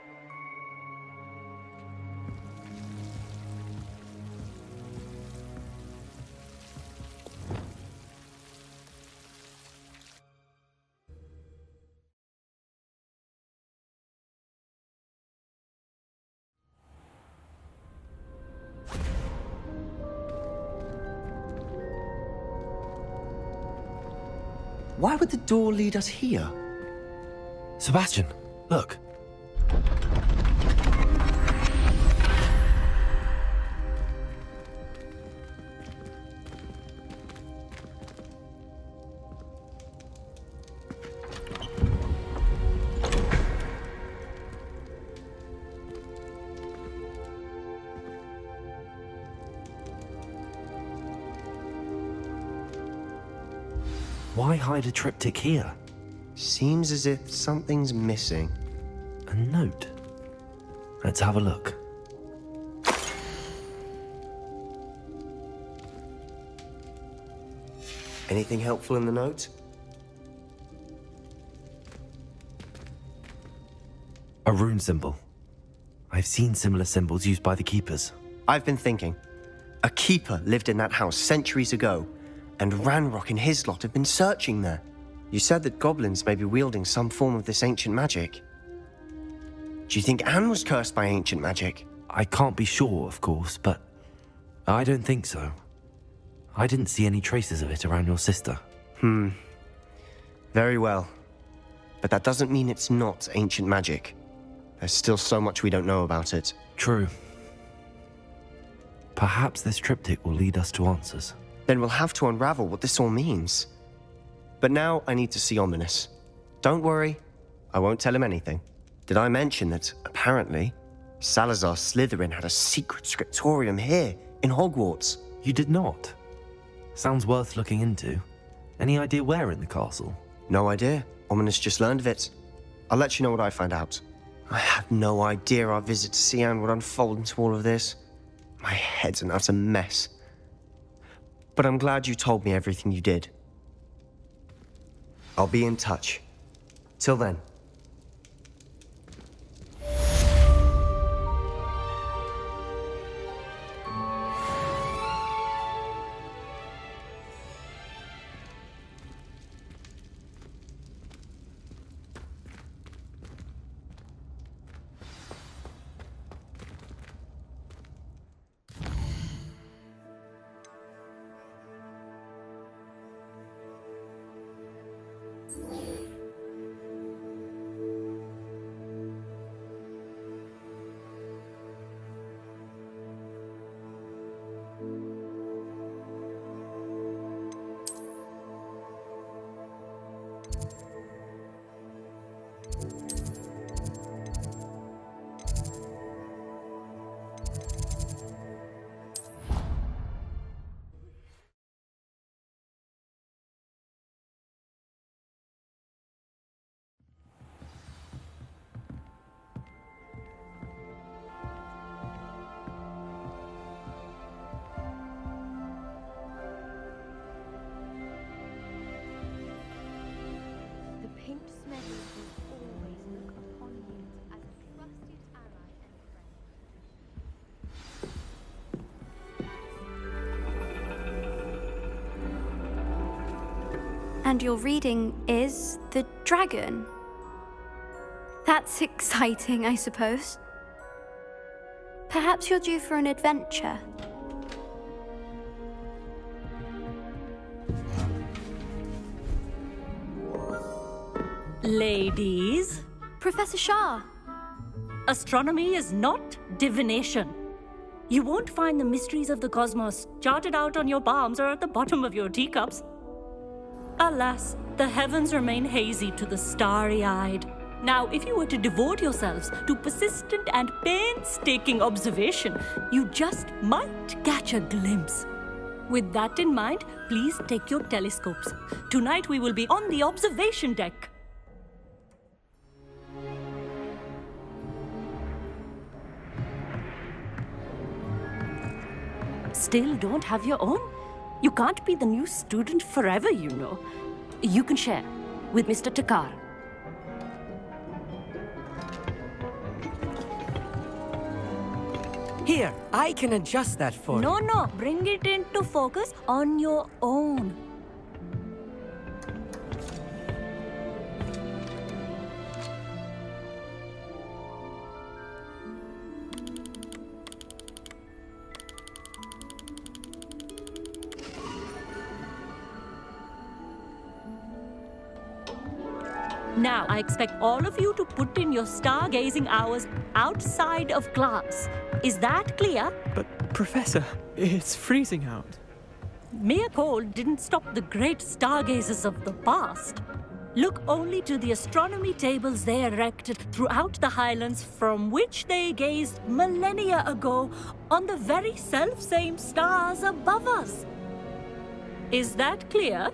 Why would the door lead us here? Sebastian, look. Why hide a triptych here? Seems as if something's missing. A note. Let's have a look. Anything helpful in the note? A rune symbol. I've seen similar symbols used by the keepers. I've been thinking. A keeper lived in that house centuries ago, and Ranrock and his lot have been searching there. You said that goblins may be wielding some form of this ancient magic. Do you think Anne was cursed by ancient magic? I can't be sure, of course, but I don't think so. I didn't see any traces of it around your sister. Very well. But that doesn't mean it's not ancient magic. There's still so much we don't know about it. True. Perhaps this triptych will lead us to answers. Then we'll have to unravel what this all means. But now I need to see Ominous. Don't worry, I won't tell him anything. Did I mention that, apparently, Salazar Slytherin had a secret scriptorium here in Hogwarts? You did not? Sounds worth looking into. Any idea where in the castle? No idea. Ominous just learned of it. I'll let you know what I find out. I had no idea our visit to Sian would unfold into all of this. My head's an utter mess. But I'm glad you told me everything you did. I'll be in touch. Till then. And your reading is the dragon. That's exciting, I suppose. Perhaps you're due for an adventure. Ladies. Professor Shah. Astronomy is not divination. You won't find the mysteries of the cosmos charted out on your palms or at the bottom of your teacups. Alas, the heavens remain hazy to the starry-eyed. Now, if you were to devote yourselves to persistent and painstaking observation, you just might catch a glimpse. With that in mind, please take your telescopes. Tonight we will be on the observation deck. Still don't have your own? You can't be the new student forever, you know. You can share with Mr. Takar. Here, I can adjust that for you. No, bring it into focus on your own. Now, I expect all of you to put in your stargazing hours outside of class. Is that clear? But, Professor, it's freezing out. Mere cold didn't stop the great stargazers of the past. Look only to the astronomy tables they erected throughout the highlands from which they gazed millennia ago on the very self-same stars above us. Is that clear?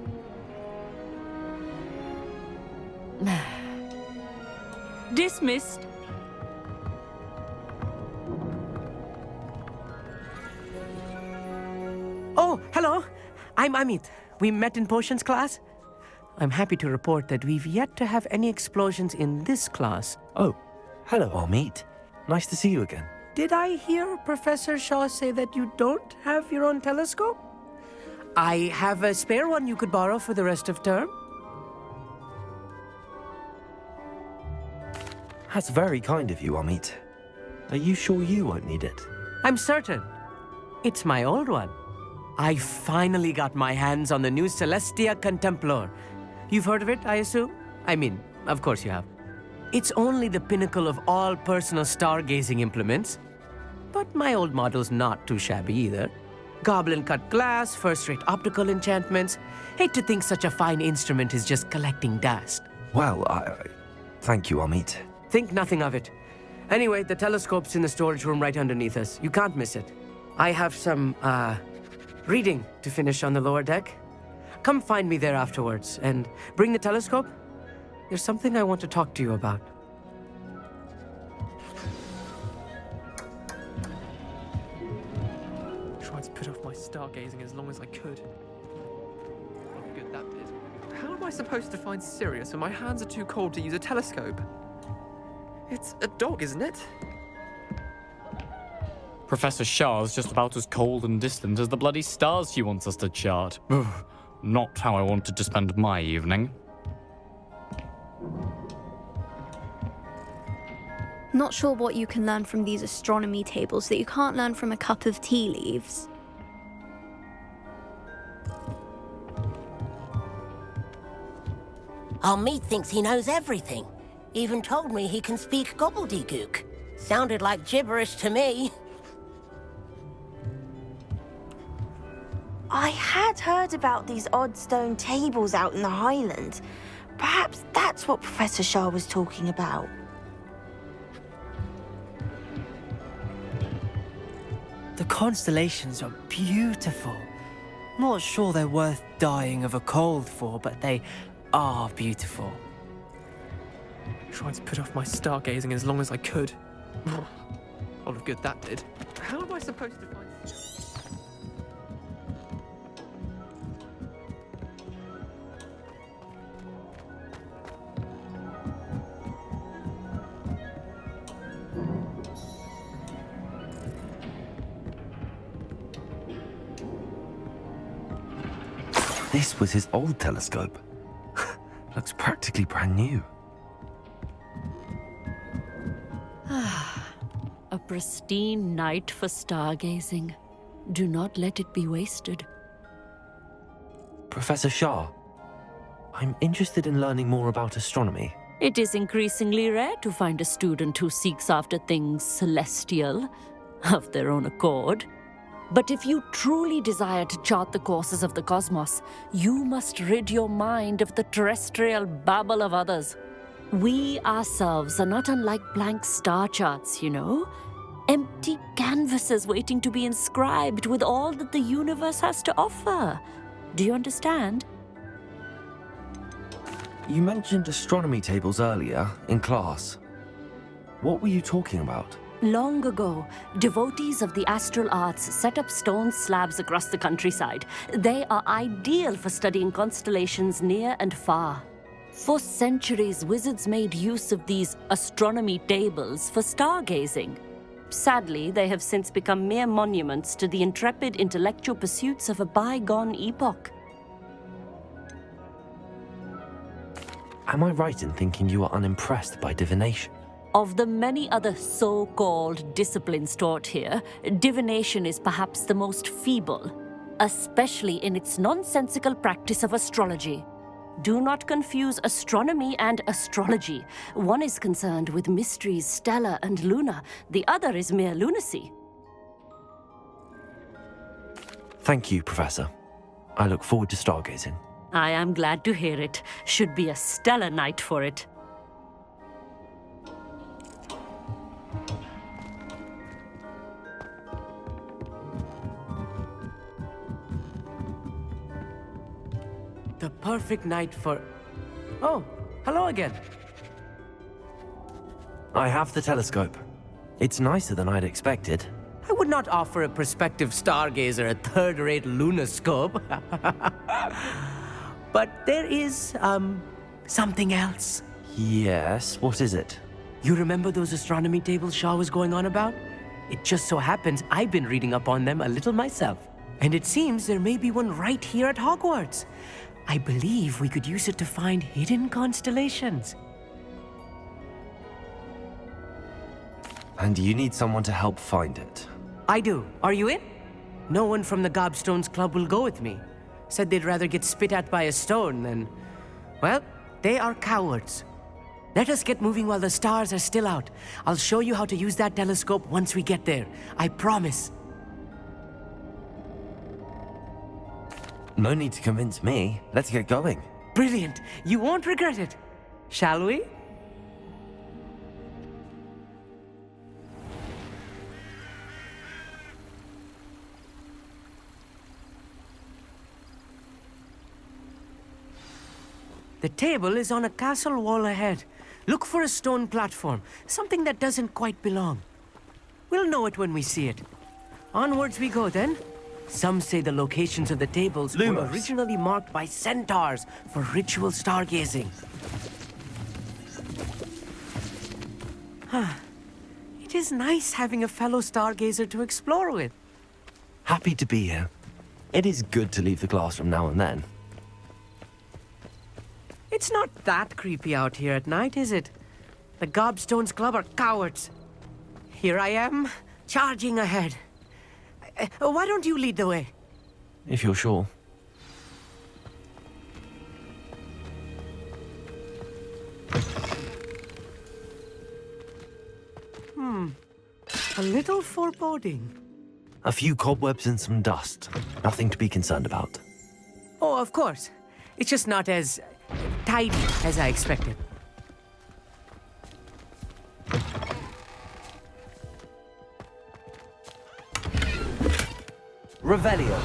Dismissed. Oh, hello. I'm Amit. We met in potions class. I'm happy to report that we've yet to have any explosions in this class. Oh, hello, Amit. Nice to see you again. Did I hear Professor Shaw say that you don't have your own telescope? I have a spare one you could borrow for the rest of term. That's very kind of you, Amit. Are you sure you won't need it? I'm certain. It's my old one. I finally got my hands on the new Celestia Contemplar. You've heard of it, I assume? I mean, of course you have. It's only the pinnacle of all personal stargazing implements. But my old model's not too shabby either. Goblin-cut glass, first-rate optical enchantments. Hate to think such a fine instrument is just collecting dust. Well, thank you, Amit. Think nothing of it. Anyway, the telescope's in the storage room right underneath us. You can't miss it. I have some, reading to finish on the lower deck. Come find me there afterwards, and bring the telescope. There's something I want to talk to you about. Tried to put off my stargazing as long as I could. Oh, good that did. How am I supposed to find Sirius when my hands are too cold to use a telescope? It's a dog, isn't it? Professor Shah's just about as cold and distant as the bloody stars she wants us to chart. Not how I wanted to spend my evening. Not sure what you can learn from these astronomy tables that you can't learn from a cup of tea leaves. Amit thinks he knows everything. Even told me he can speak gobbledygook. Sounded like gibberish to me. I had heard about these odd stone tables out in the Highlands. Perhaps that's what Professor Shah was talking about. The constellations are beautiful. Not sure they're worth dying of a cold for, but they are beautiful. Tried to put off my stargazing as long as I could. All of good that did. How am I supposed to find... This was his old telescope. Looks practically brand new. A pristine night for stargazing. Do not let it be wasted. Professor Shah, I'm interested in learning more about astronomy. It is increasingly rare to find a student who seeks after things celestial, of their own accord. But if you truly desire to chart the courses of the cosmos, you must rid your mind of the terrestrial babble of others. We ourselves are not unlike blank star charts, you know? Empty canvases waiting to be inscribed with all that the universe has to offer. Do you understand? You mentioned astronomy tables earlier in class. What were you talking about? Long ago, devotees of the astral arts set up stone slabs across the countryside. They are ideal for studying constellations near and far. For centuries, wizards made use of these astronomy tables for stargazing. Sadly, they have since become mere monuments to the intrepid intellectual pursuits of a bygone epoch. Am I right in thinking you are unimpressed by divination? Of the many other so-called disciplines taught here, divination is perhaps the most feeble, especially in its nonsensical practice of astrology. Do not confuse astronomy and astrology. One is concerned with mysteries stellar and lunar. The other is mere lunacy. Thank you, Professor. I look forward to stargazing. I am glad to hear it. Should be a stellar night for it. The perfect night for... Oh, hello again. I have the telescope. It's nicer than I'd expected. I would not offer a prospective stargazer a third-rate lunoscope. But there is, something else. Yes, what is it? You remember those astronomy tables Shaw was going on about? It just so happens I've been reading up on them a little myself. And it seems there may be one right here at Hogwarts. I believe we could use it to find hidden constellations. And you need someone to help find it. I do. Are you in? No one from the Gobstones Club will go with me. Said they'd rather get spit at by a stone than... Well, they are cowards. Let us get moving while the stars are still out. I'll show you how to use that telescope once we get there. I promise. No need to convince me. Let's get going. Brilliant. You won't regret it. Shall we? The table is on a castle wall ahead. Look for a stone platform, something that doesn't quite belong. We'll know it when we see it. Onwards we go then. Some say the locations of the tables were originally marked by centaurs for ritual stargazing. It is nice having a fellow stargazer to explore with. Happy to be here. It is good to leave the classroom now and then. It's not that creepy out here at night, is it? The Gobstones Club are cowards. Here I am, charging ahead. Why don't you lead the way? If you're sure. A little foreboding. A few cobwebs and some dust. Nothing to be concerned about. Oh, of course. It's just not as tidy as I expected. Revelio.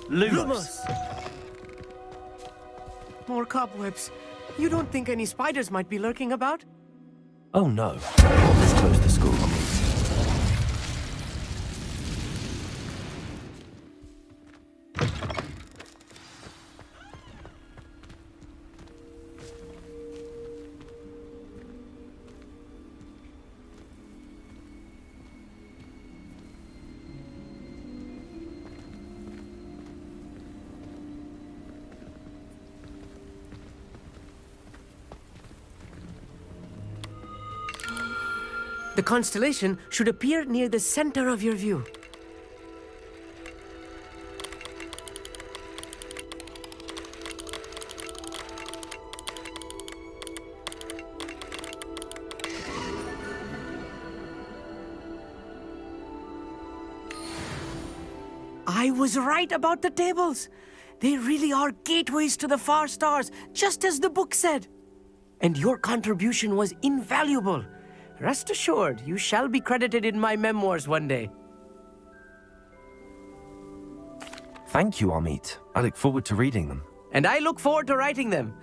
Lumos. More cobwebs. You don't think any spiders might be lurking about? Oh no. Let's close the school. The constellation should appear near the center of your view. I was right about the tables. They really are gateways to the far stars, just as the book said. And your contribution was invaluable. Rest assured, you shall be credited in my memoirs one day. Thank you, Amit. I look forward to reading them. And I look forward to writing them.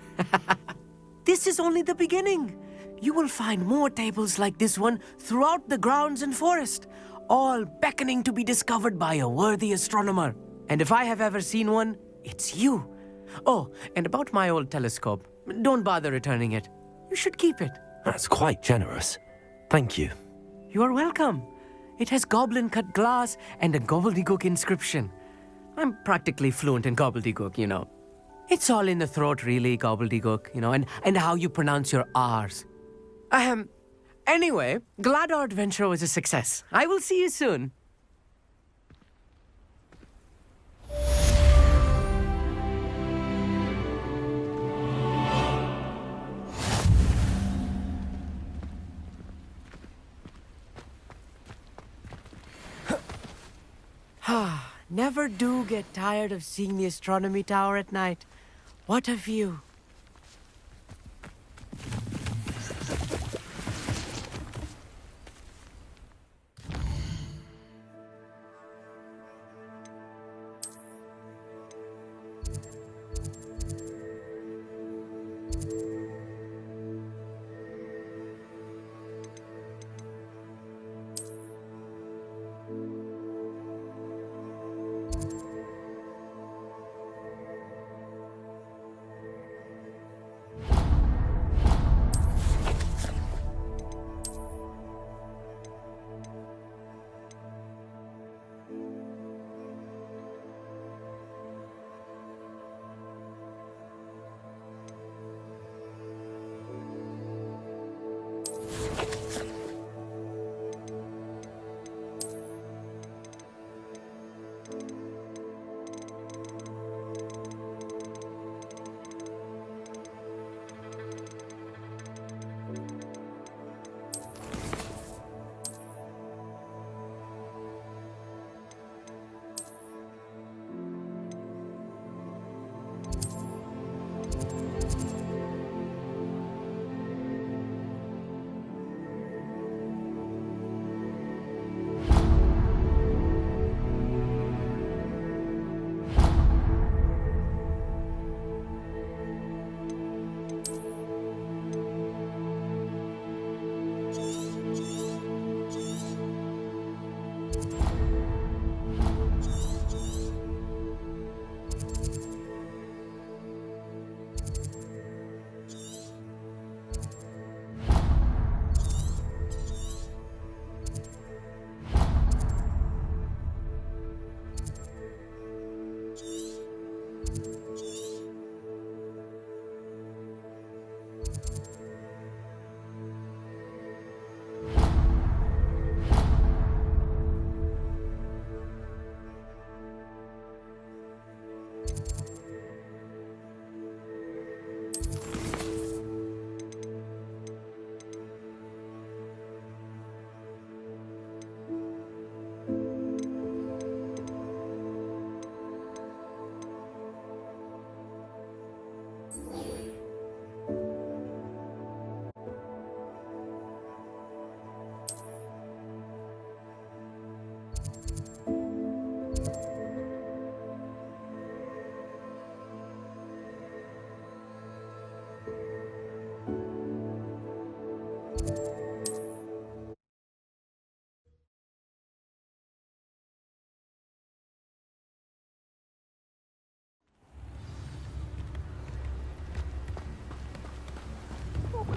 This is only the beginning. You will find more tables like this one throughout the grounds and forest, all beckoning to be discovered by a worthy astronomer. And if I have ever seen one, it's you. Oh, and about my old telescope, don't bother returning it. You should keep it. That's quite generous. Thank you. You are welcome. It has goblin-cut glass and a gobbledygook inscription. I'm practically fluent in gobbledygook, you know. It's all in the throat, really, gobbledygook, you know, and how you pronounce your R's. Anyway, glad our adventure was a success. I will see you soon. Never do get tired of seeing the astronomy tower at night. What a view.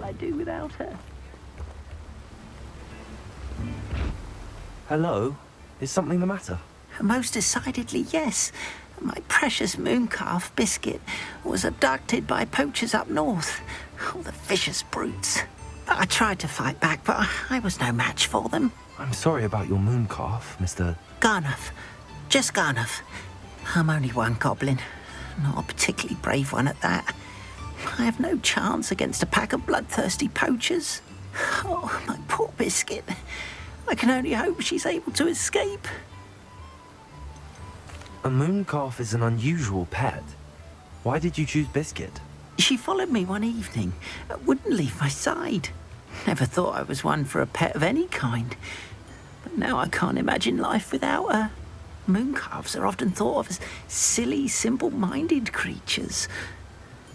I do without her? Hello? Is something the matter? Most decidedly, yes. My precious moon calf, Biscuit, was abducted by poachers up north. Oh, the vicious brutes. I tried to fight back, but I was no match for them. I'm sorry about your moon calf, Mr. Garnuff. Just Garnuff. I'm only one goblin. Not a particularly brave one at that. I have no chance against a pack of bloodthirsty poachers. Oh, my poor Biscuit. I can only hope she's able to escape. A moon calf is an unusual pet. Why did you choose Biscuit? She followed me one evening, wouldn't leave my side. Never thought I was one for a pet of any kind. But now I can't imagine life without her. Moon calves are often thought of as silly, simple-minded creatures.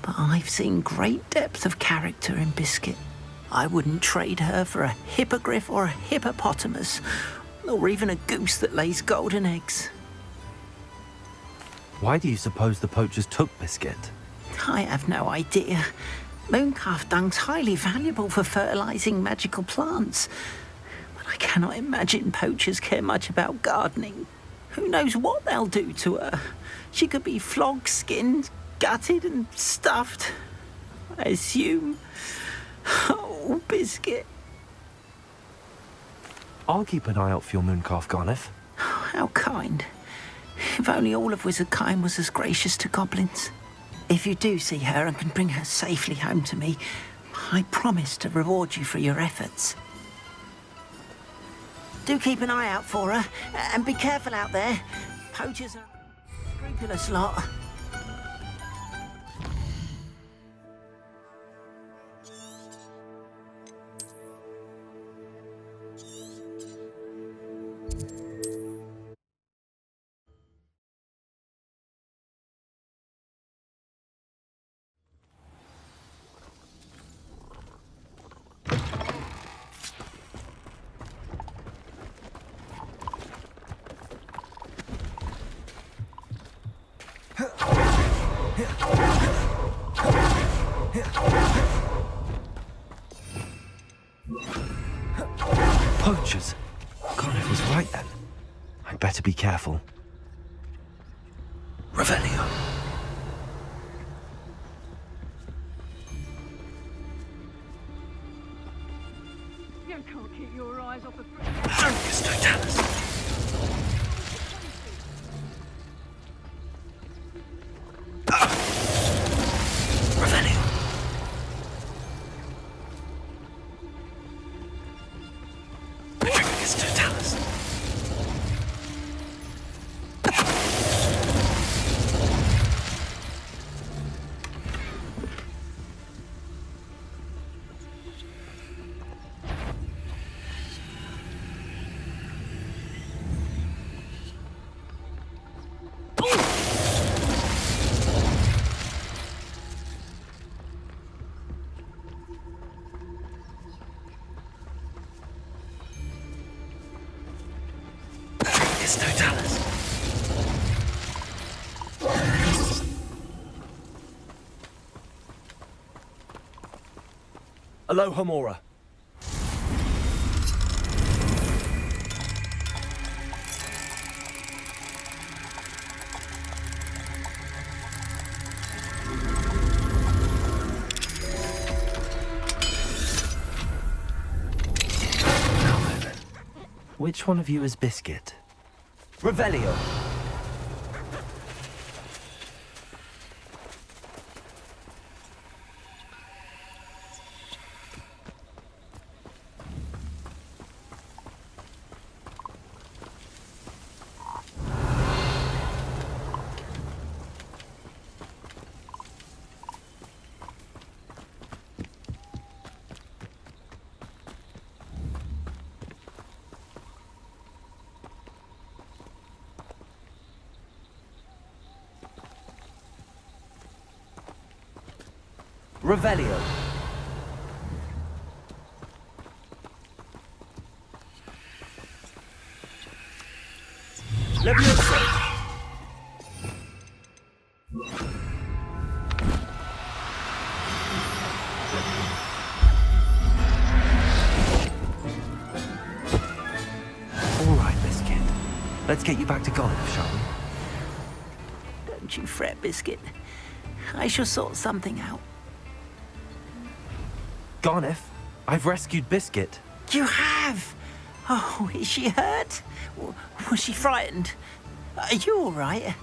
But I've seen great depth of character in Biscuit. I wouldn't trade her for a hippogriff or a hippopotamus, or even a goose that lays golden eggs. Why do you suppose the poachers took Biscuit? I have no idea. Mooncalf dung's highly valuable for fertilizing magical plants. But I cannot imagine poachers care much about gardening. Who knows what they'll do to her? She could be flogged, skinned, gutted and stuffed. I assume. Oh, Biscuit. I'll keep an eye out for your moon calf, Garniff. How kind. If only all of Wizardkind was as gracious to goblins. If you do see her and can bring her safely home to me, I promise to reward you for your efforts. Do keep an eye out for her, and be careful out there. Poachers are a scrupulous lot. Poachers? Garniff was right then. I'd better be careful. Revelio. You can't keep your eyes off the Focus, Totalis. Revelio. Patricius Totalis. Patricius Totalis. Aloha Mora. Which one of you is Biscuit? Revelio. Revelio. Leviosa. Let's get you back to Garnet, shall we? Don't you fret, Biscuit. I shall sort something out. Garnet, I've rescued Biscuit. You have? Oh, is she hurt? Was she frightened? Are you all right?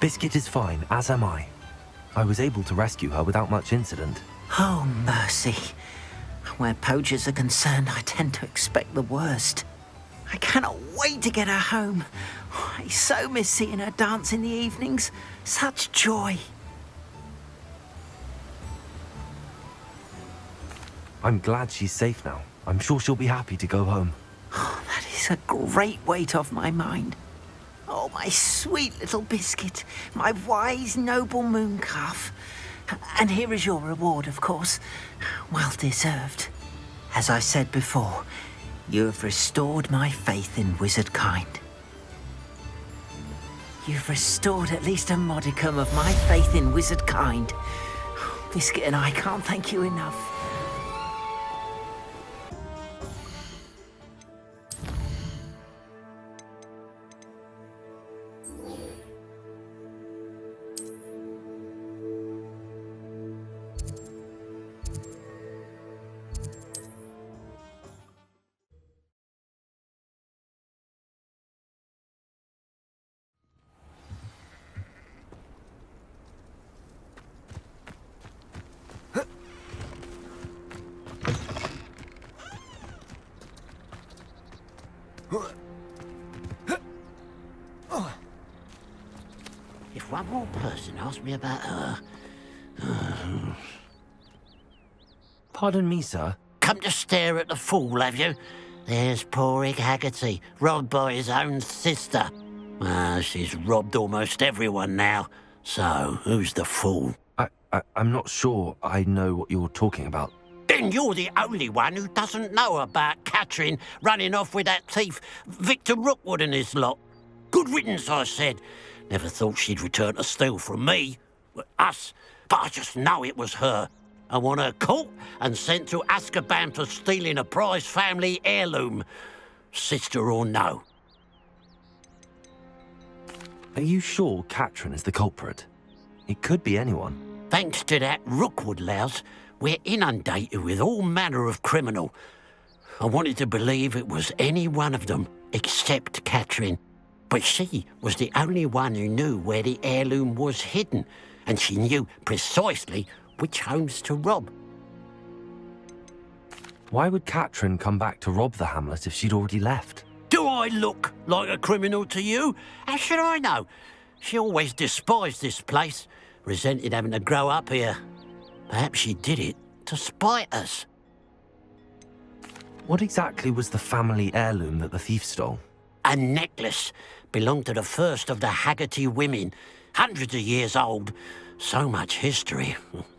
Biscuit is fine, as am I. I was able to rescue her without much incident. Oh, mercy. Where poachers are concerned, I tend to expect the worst. I cannot wait to get her home. I so miss seeing her dance in the evenings. Such joy. I'm glad she's safe now. I'm sure she'll be happy to go home. Oh, that is a great weight off my mind. Oh, my sweet little Biscuit, my wise, noble moon calf. And here is your reward, of course. Well deserved. As I said before, you have restored my faith in wizard kind. You've restored at least a modicum of my faith in wizard kind. Biscuit and I can't thank you enough. If one more person asks me about her... Pardon me, sir. Come to stare at the fool, have you? There's poor Ig Haggerty, robbed by his own sister. She's robbed almost everyone now. So, who's the fool? I'm not sure I know what you're talking about. Then you're the only one who doesn't know about Catherine running off with that thief, Victor Rookwood and his lot. Good riddance, I said. Never thought she'd return to steal from me, us, but I just know it was her. I want her caught and sent to Azkaban for stealing a prize family heirloom, sister or no. Are you sure Catherine is the culprit? It could be anyone. Thanks to that Rookwood louse, we're inundated with all manner of criminal. I wanted to believe it was any one of them, except Catherine. But she was the only one who knew where the heirloom was hidden, and she knew precisely which homes to rob. Why would Catherine come back to rob the hamlet if she'd already left? Do I look like a criminal to you? How should I know? She always despised this place, resented having to grow up here. Perhaps she did it to spite us. What exactly was the family heirloom that the thief stole? A necklace. Belonged to the first of the Haggerty women. Hundreds of years old. So much history.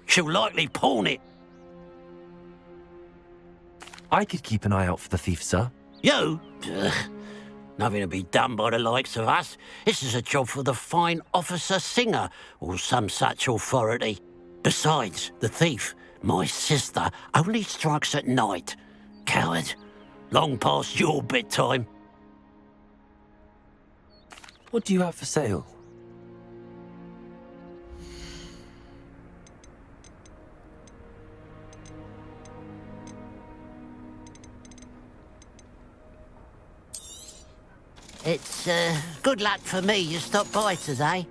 She'll likely pawn it. I could keep an eye out for the thief, sir. You? Ugh. Nothing to be done by the likes of us. This is a job for the fine officer Singer, or some such authority. Besides, the thief, my sister, only strikes at night. Coward. Long past your bedtime. What do you have for sale? It's, good luck for me you stopped by today.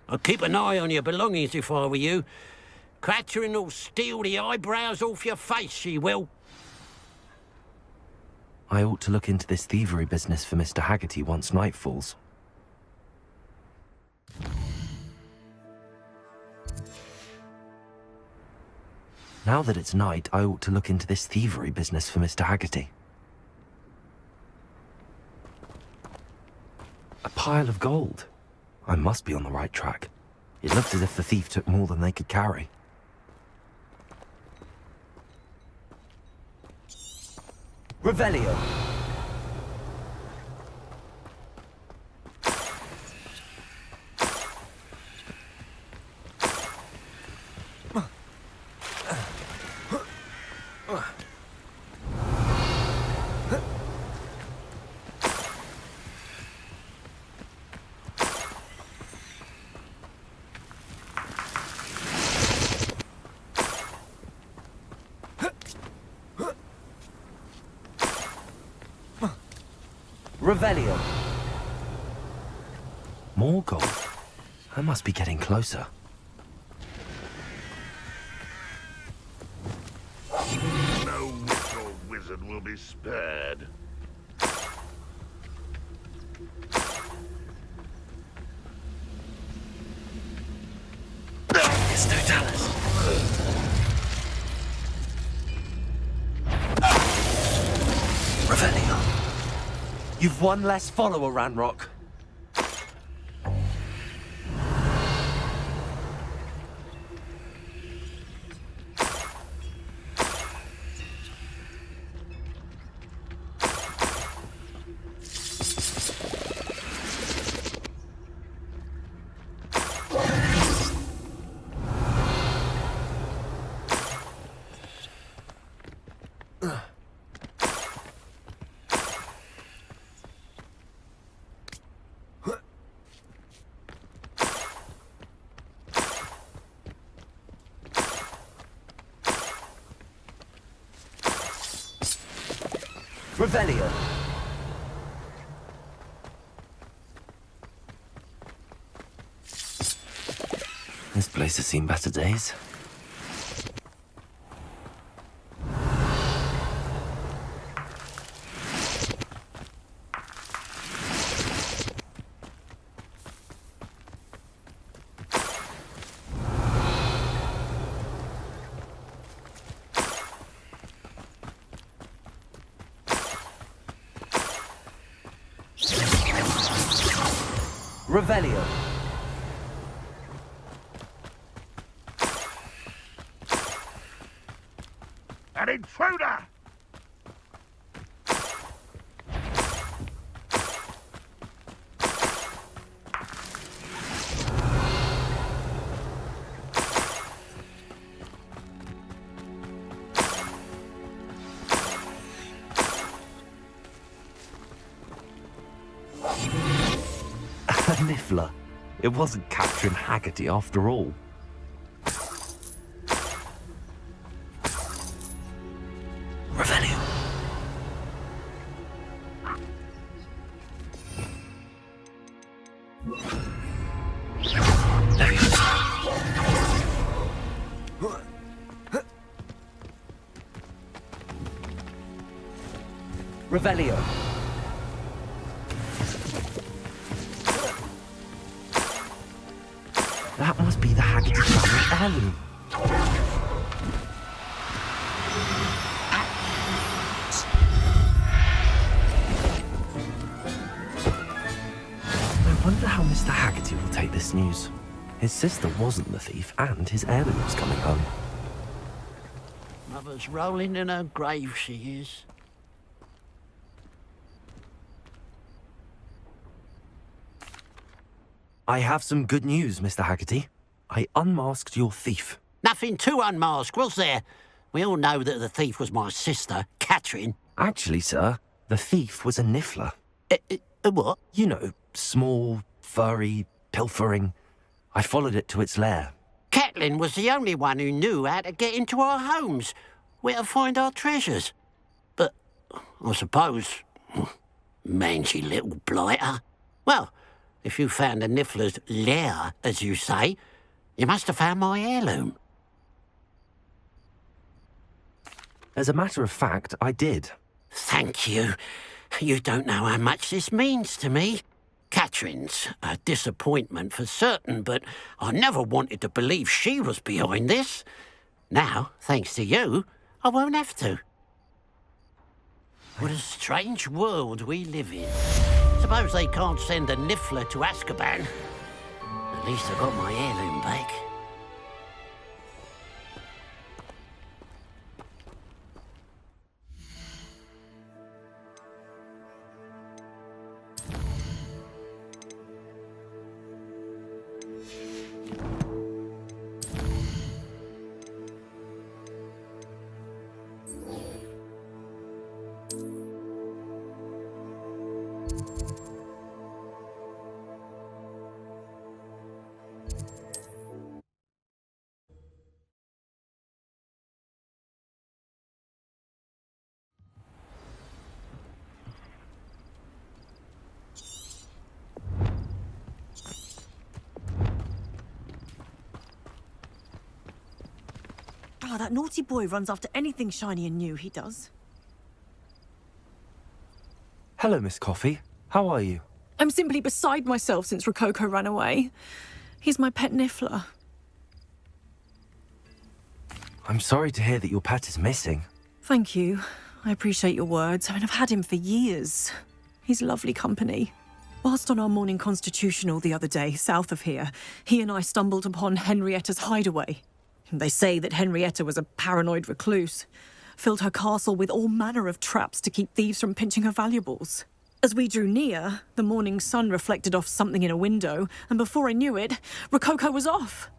I'd keep an eye on your belongings if I were you. Catherine will steal the eyebrows off your face, she will. I ought to look into this thievery business for Mr. Haggerty once night falls. Now that it's night, I ought to look into this thievery business for Mr. Haggerty. A pile of gold. I must be on the right track. It looks as if the thief took more than they could carry. Revelio. Revelio. More gold. I must be getting closer. No witch or wizard will be spared. It's Totalis. Revelio. You've one less follower, Ranrock. Revelio. This place has seen better days. Revelio. An intruder! A niffler. It wasn't capturing Haggerty after all. Revelio. Revelio. That must be the Haggerty family heirloom. I wonder how Mr. Haggerty will take this news. His sister wasn't the thief, and his heirloom's coming home. Mother's rolling in her grave, she is. I have some good news, Mr. Haggerty. I unmasked your thief. Nothing to unmask, was there? We all know that the thief was my sister, Catherine. Actually, sir, the thief was a niffler. A what? You know, small, furry, pilfering. I followed it to its lair. Catelyn was the only one who knew how to get into our homes, where to find our treasures. But I suppose, mangy little blighter. Well, if you found the niffler's lair, as you say, you must have found my heirloom. As a matter of fact, I did. Thank you. You don't know how much this means to me. Catherine's a disappointment for certain, but I never wanted to believe she was behind this. Now, thanks to you, I won't have to. What a strange world we live in. Suppose they can't send a Niffler to Azkaban. At least I got my heirloom back. Oh, that naughty boy runs after anything shiny and new, he does. Hello, Miss Coffee. How are you? I'm simply beside myself since Rococo ran away. He's my pet Niffler. I'm sorry to hear that your pet is missing. Thank you. I appreciate your words. I mean, I've had him for years. He's lovely company. Whilst on our morning constitutional the other day, south of here, he and I stumbled upon Henrietta's hideaway. They say that Henrietta was a paranoid recluse, filled her castle with all manner of traps to keep thieves from pinching her valuables. As we drew near, the morning sun reflected off something in a window, and before I knew it, Rococo was off.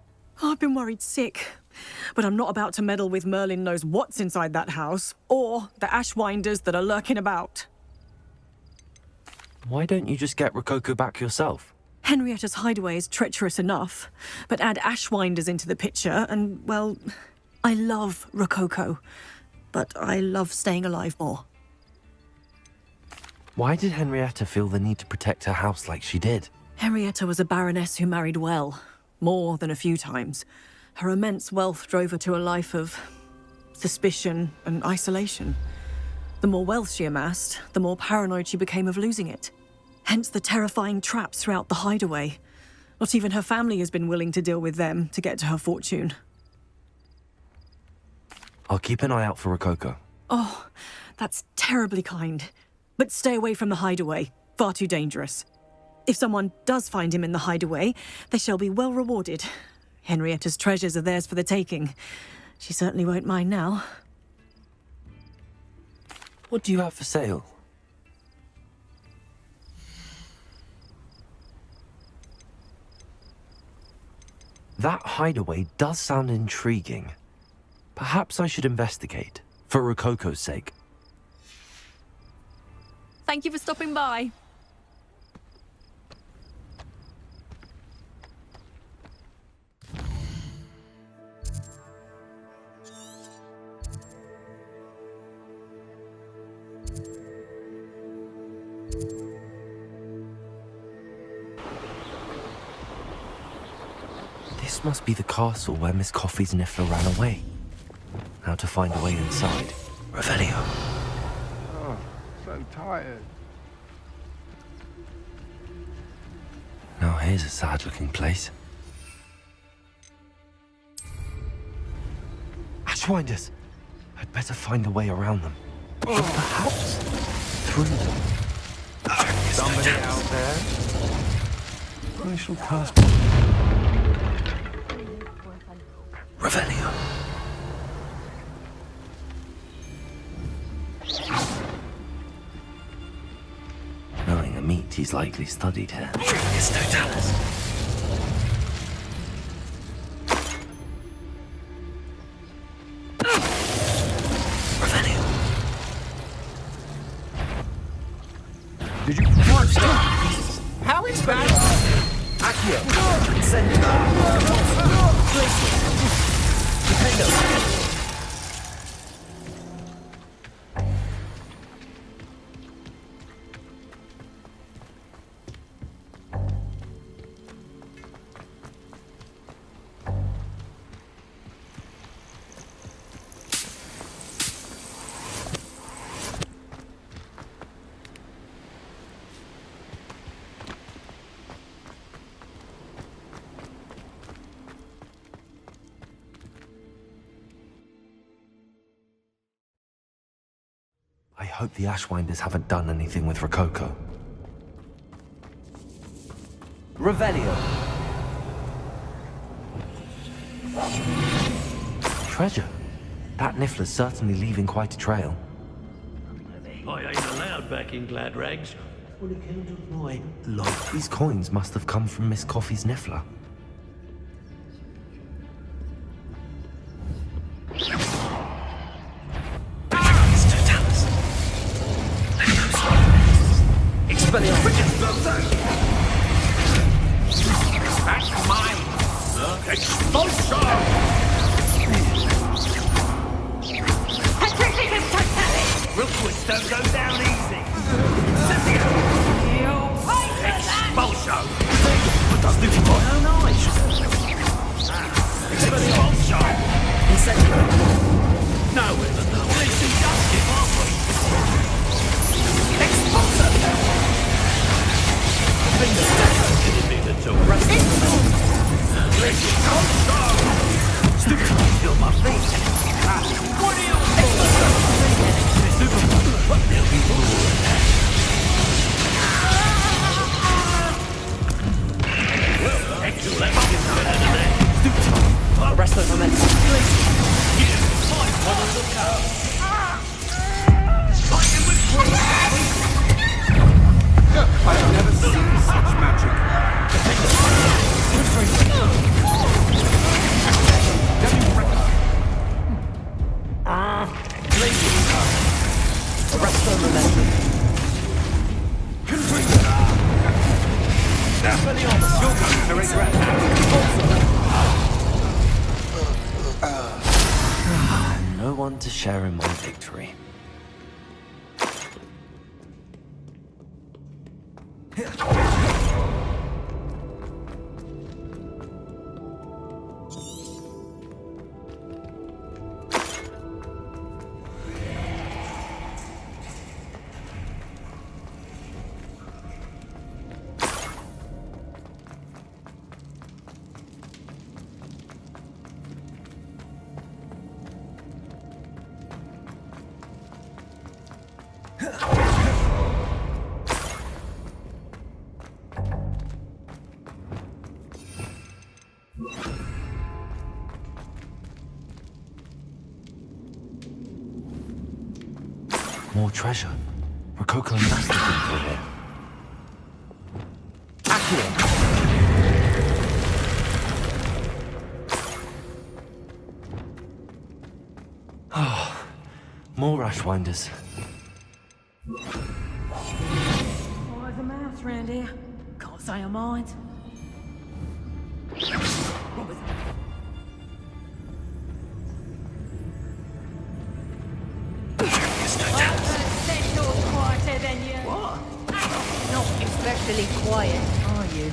Oh, I've been worried sick, but I'm not about to meddle with Merlin knows what's inside that house, or the Ashwinders that are lurking about. Why don't you just get Rococo back yourself? Henrietta's hideaway is treacherous enough, but add Ashwinders into the picture and, well, I love Rococo, but I love staying alive more. Why did Henrietta feel the need to protect her house like she did? Henrietta was a baroness who married well, more than a few times. Her immense wealth drove her to a life of suspicion and isolation. The more wealth she amassed, the more paranoid she became of losing it. Hence the terrifying traps throughout the hideaway. Not even her family has been willing to deal with them to get to her fortune. I'll keep an eye out for Rococo. Oh, that's terribly kind. But stay away from the hideaway. Far too dangerous. If someone does find him in the hideaway, they shall be well rewarded. Henrietta's treasures are theirs for the taking. She certainly won't mind now. What do you have for sale? That hideaway does sound intriguing. Perhaps I should investigate, for Rococo's sake. Thank you for stopping by. This must be the castle where Miss Coffee's Niffler ran away. Now to find a way inside. Revelio. Oh, so tired. Now here's a sad-looking place. Ashwinders! I'd better find a way around them. Or perhaps through them. Somebody out there? I shall cast... Revelio. Knowing the meat, he's likely studied here. It's no Dallas. Revelio. Did you... Watch that! How is that? Accio! Send it up! Place it! Defendo! hope the Ashwinders haven't done anything with Rococo. Revelio. Treasure. That Niffler's certainly leaving quite a trail. I ain't allowed back in Glad Rags on account of my life. These coins must have come from Miss Coffee's Niffler. That's mine! Expulsion! Real quick, don't go down easy. Cynthia! Expulsion! What does this for? Oh, nice! Expulsion! No, we're not. Let's do justice, aren't we? Expulsion! Anything at all. Stupid! Feel my feet! What are you there'll be more of that. Well, actually, that gets better than that. Arrest those momentum. Yeah, fine, on the lookout. Fighting with I've never seen such magic. Arrest those momentum. You're going to regret that. No one to share in my victory. More treasure. Rococo must have been through here. Oh, more Ashwinders. Why's a mouse round here? Can't say I mind. What was that? Quieter than you. What? Not especially quiet, are you?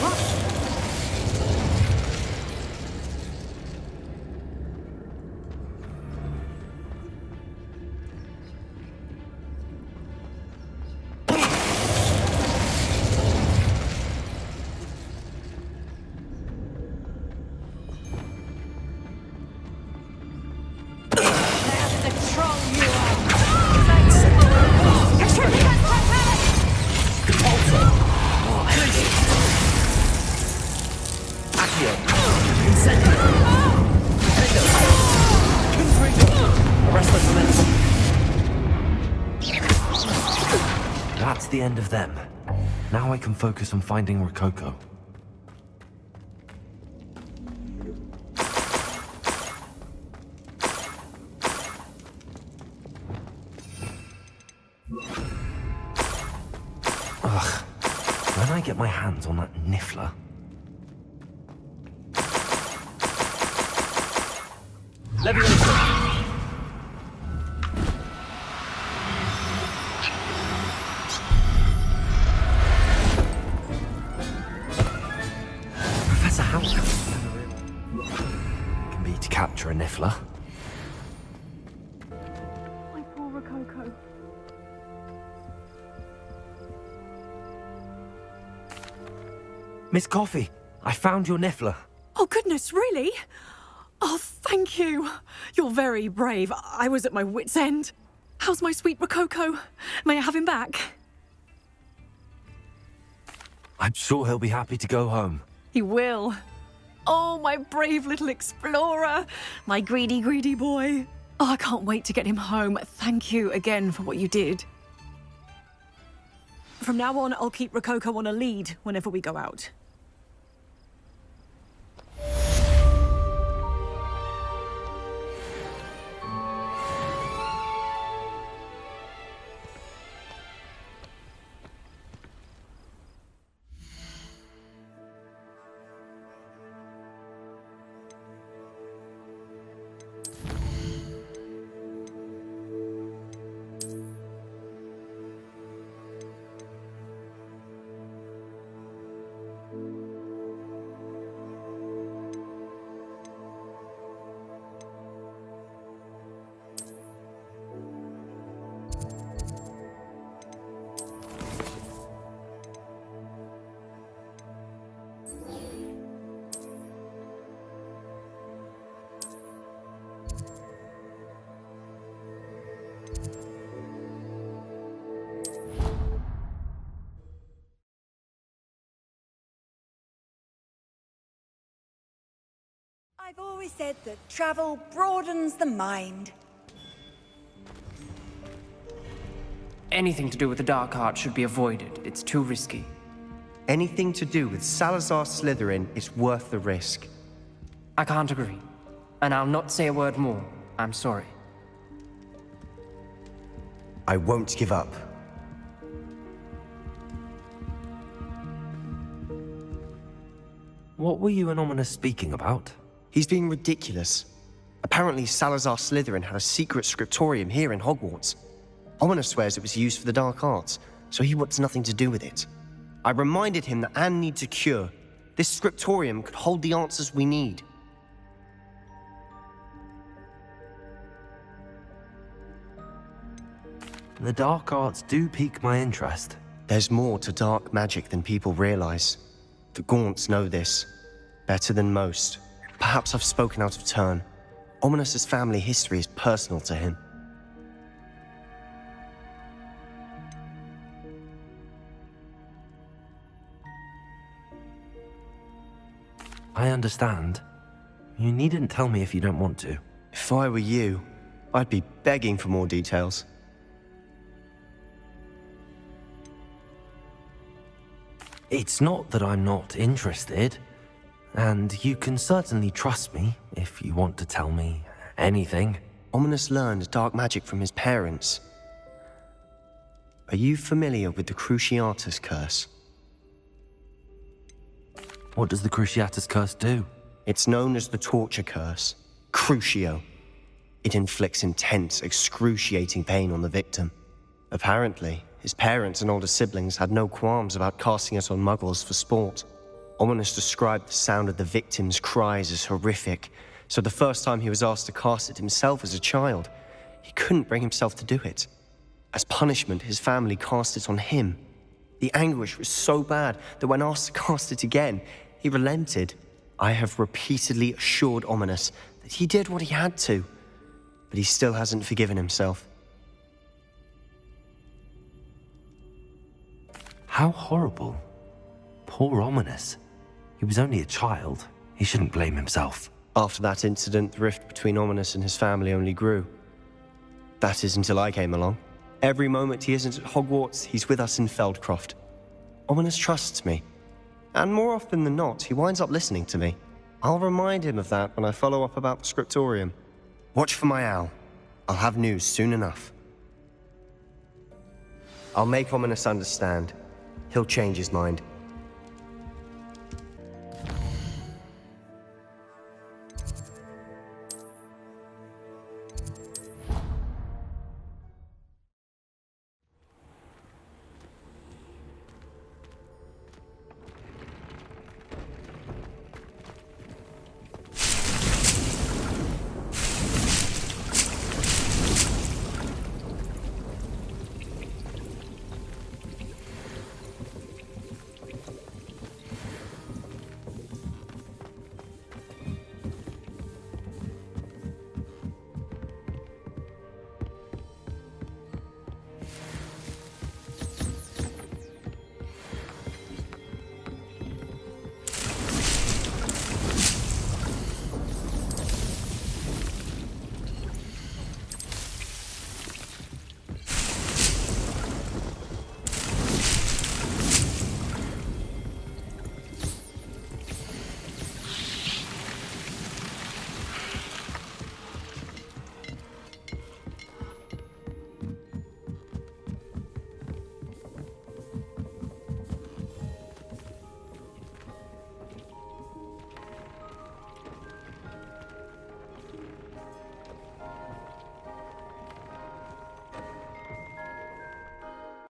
What? That's the end of them. Now I can focus on finding Rococo. Ugh. When I get my hands on that Niffler. Leviosa. Professor Hogwart can be to capture a Niffler. My poor Rococo. Miss Coffee, I found your Niffler. Oh, goodness, really? Oh, thank you. You're very brave. I was at my wit's end. How's my sweet Rococo? May I have him back? I'm sure he'll be happy to go home. He will. Oh, my brave little explorer. My greedy, greedy boy. Oh, I can't wait to get him home. Thank you again for what you did. From now on, I'll keep Rococo on a lead whenever we go out. I've always said that travel broadens the mind. Anything to do with the dark art should be avoided. It's too risky. Anything to do with Salazar Slytherin is worth the risk. I can't agree. And I'll not say a word more. I'm sorry. I won't give up. What were you and Ominous speaking about? He's being ridiculous. Apparently Salazar Slytherin had a secret scriptorium here in Hogwarts. Ominous swears it was used for the dark arts, so he wants nothing to do with it. I reminded him that Anne needs a cure. This scriptorium could hold the answers we need. The dark arts do pique my interest. There's more to dark magic than people realize. The Gaunts know this better than most. Perhaps I've spoken out of turn. Ominous's family history is personal to him. I understand. You needn't tell me if you don't want to. If I were you, I'd be begging for more details. It's not that I'm not interested. And you can certainly trust me if you want to tell me anything. Ominous learned dark magic from his parents. Are you familiar with the Cruciatus Curse? What does the Cruciatus Curse do? It's known as the Torture Curse. Crucio. It inflicts intense, excruciating pain on the victim. Apparently, his parents and older siblings had no qualms about casting it on muggles for sport. Ominous described the sound of the victim's cries as horrific, so the first time he was asked to cast it himself as a child, he couldn't bring himself to do it. As punishment, his family cast it on him. The anguish was so bad that when asked to cast it again, he relented. I have repeatedly assured Ominous that he did what he had to, but he still hasn't forgiven himself. How horrible. Poor Ominous. He was only a child. He shouldn't blame himself. After that incident, the rift between Ominous and his family only grew. That is until I came along. Every moment he isn't at Hogwarts, he's with us in Feldcroft. Ominous trusts me. And more often than not, he winds up listening to me. I'll remind him of that when I follow up about the scriptorium. Watch for my owl. I'll have news soon enough. I'll make Ominous understand. He'll change his mind.